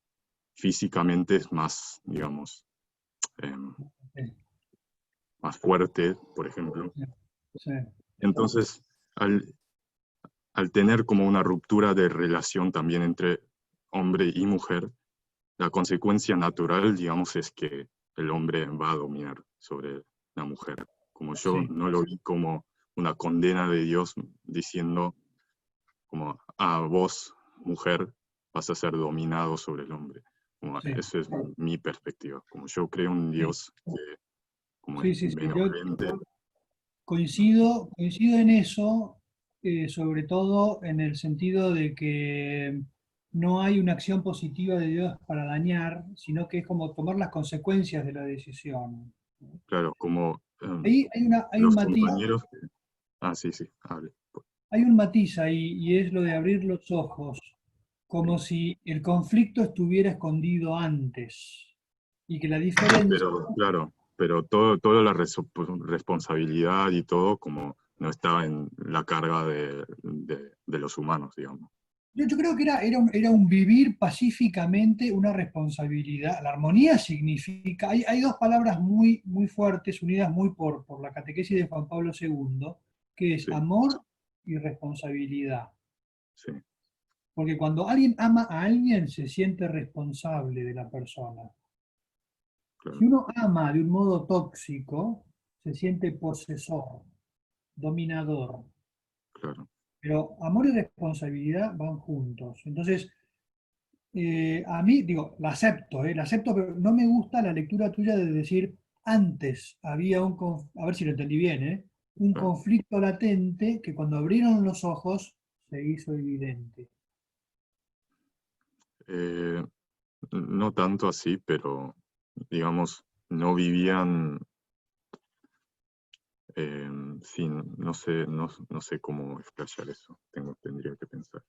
físicamente es más, digamos, más fuerte, por ejemplo. Sí. Entonces, al tener como una ruptura de relación también entre hombre y mujer, la consecuencia natural, digamos, es que el hombre va a dominar sobre la mujer. Como yo Sí. no lo vi como una condena de Dios diciendo como, vos, mujer, vas a ser dominado sobre el hombre. Como, Sí. esa es mi perspectiva. Como yo creo en Sí. Dios que como Sí, es sí, sí. Yo benevolente. coincido en eso, sobre todo en el sentido de que no hay una acción positiva de Dios para dañar, sino que es como tomar las consecuencias de la decisión. Claro, como Ahí hay un los matiz. compañeros. Sí, sí, hable. Hay un matiz ahí, y es lo de abrir los ojos, como si el conflicto estuviera escondido antes, y que la diferencia... Pero, claro, pero toda la responsabilidad y todo como no estaba en la carga de los humanos, digamos. Yo creo que era un vivir pacíficamente, una responsabilidad. La armonía significa, hay dos palabras muy fuertes, unidas muy por la catequesis de Juan Pablo II, que es Sí, amor y responsabilidad. sí, Porque cuando alguien ama a alguien, se siente responsable de la persona. Si claro, uno ama de un modo tóxico, se siente posesor, dominador. claro. Pero amor y responsabilidad van juntos. Entonces, a mí, digo, la acepto, pero no me gusta la lectura tuya de decir, antes había a ver si lo entendí bien, un Claro. conflicto latente que cuando abrieron los ojos se hizo evidente. No tanto así, pero digamos, no vivían sin, no sé cómo explayar eso, tendría que pensar,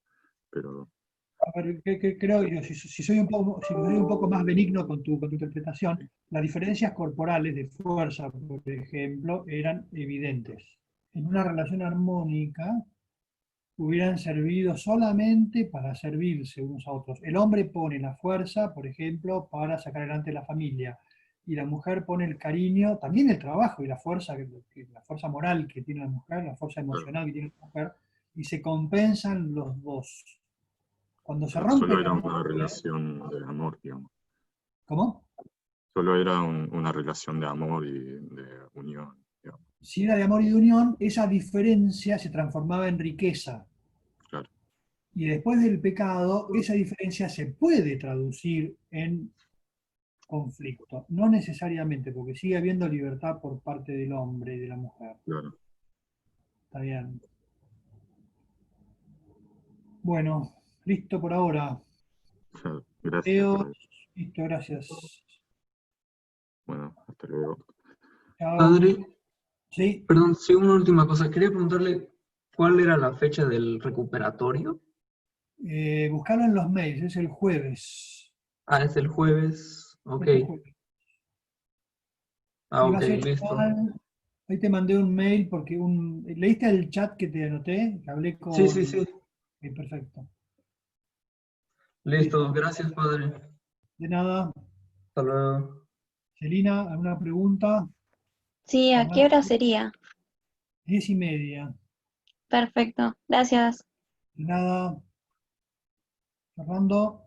pero A ver, creo yo, si soy un poco más benigno con tu interpretación, las diferencias corporales de fuerza, por ejemplo, eran evidentes. En una relación armónica hubieran servido solamente para servirse unos a otros. El hombre pone la fuerza, por ejemplo, para sacar adelante la familia, y la mujer pone el cariño, también el trabajo y la fuerza moral que tiene la mujer, la fuerza emocional que tiene la mujer, y se compensan los dos. Cuando se rompe solo el era amor, una relación de amor, digamos. ¿cómo? Solo era una relación de amor y de unión, digamos. Si era de amor y de unión, esa diferencia se transformaba en riqueza. Claro. Y después del pecado, esa diferencia se puede traducir en conflicto. No necesariamente, porque sigue habiendo libertad por parte del hombre y de la mujer. Claro. Está bien. Bueno, listo por ahora. Gracias. Leo, listo, gracias. Bueno, hasta luego. Chao. Padre, Sí. perdón, sí, una última cosa. Quería preguntarle cuál era la fecha del recuperatorio. Buscarlo en los mails, es el jueves. Ah, es el jueves. Ok. Este jueves. Ah, Y va ok, a ser listo. igual. Ahí te mandé un mail porque ¿leíste el chat que te anoté? Que hablé con... Sí, sí, sí. Ok, perfecto. Listo, gracias, padre. De nada. Hasta luego. Celina, ¿alguna pregunta? Sí, ¿a qué hora sería? 10:30. Perfecto, gracias. De nada. Fernando,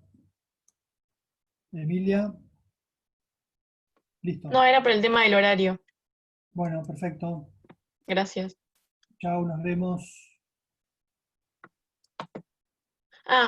Emilia. Listo. No, era por el tema del horario. Bueno, perfecto. Gracias. Chao, nos vemos. Ah,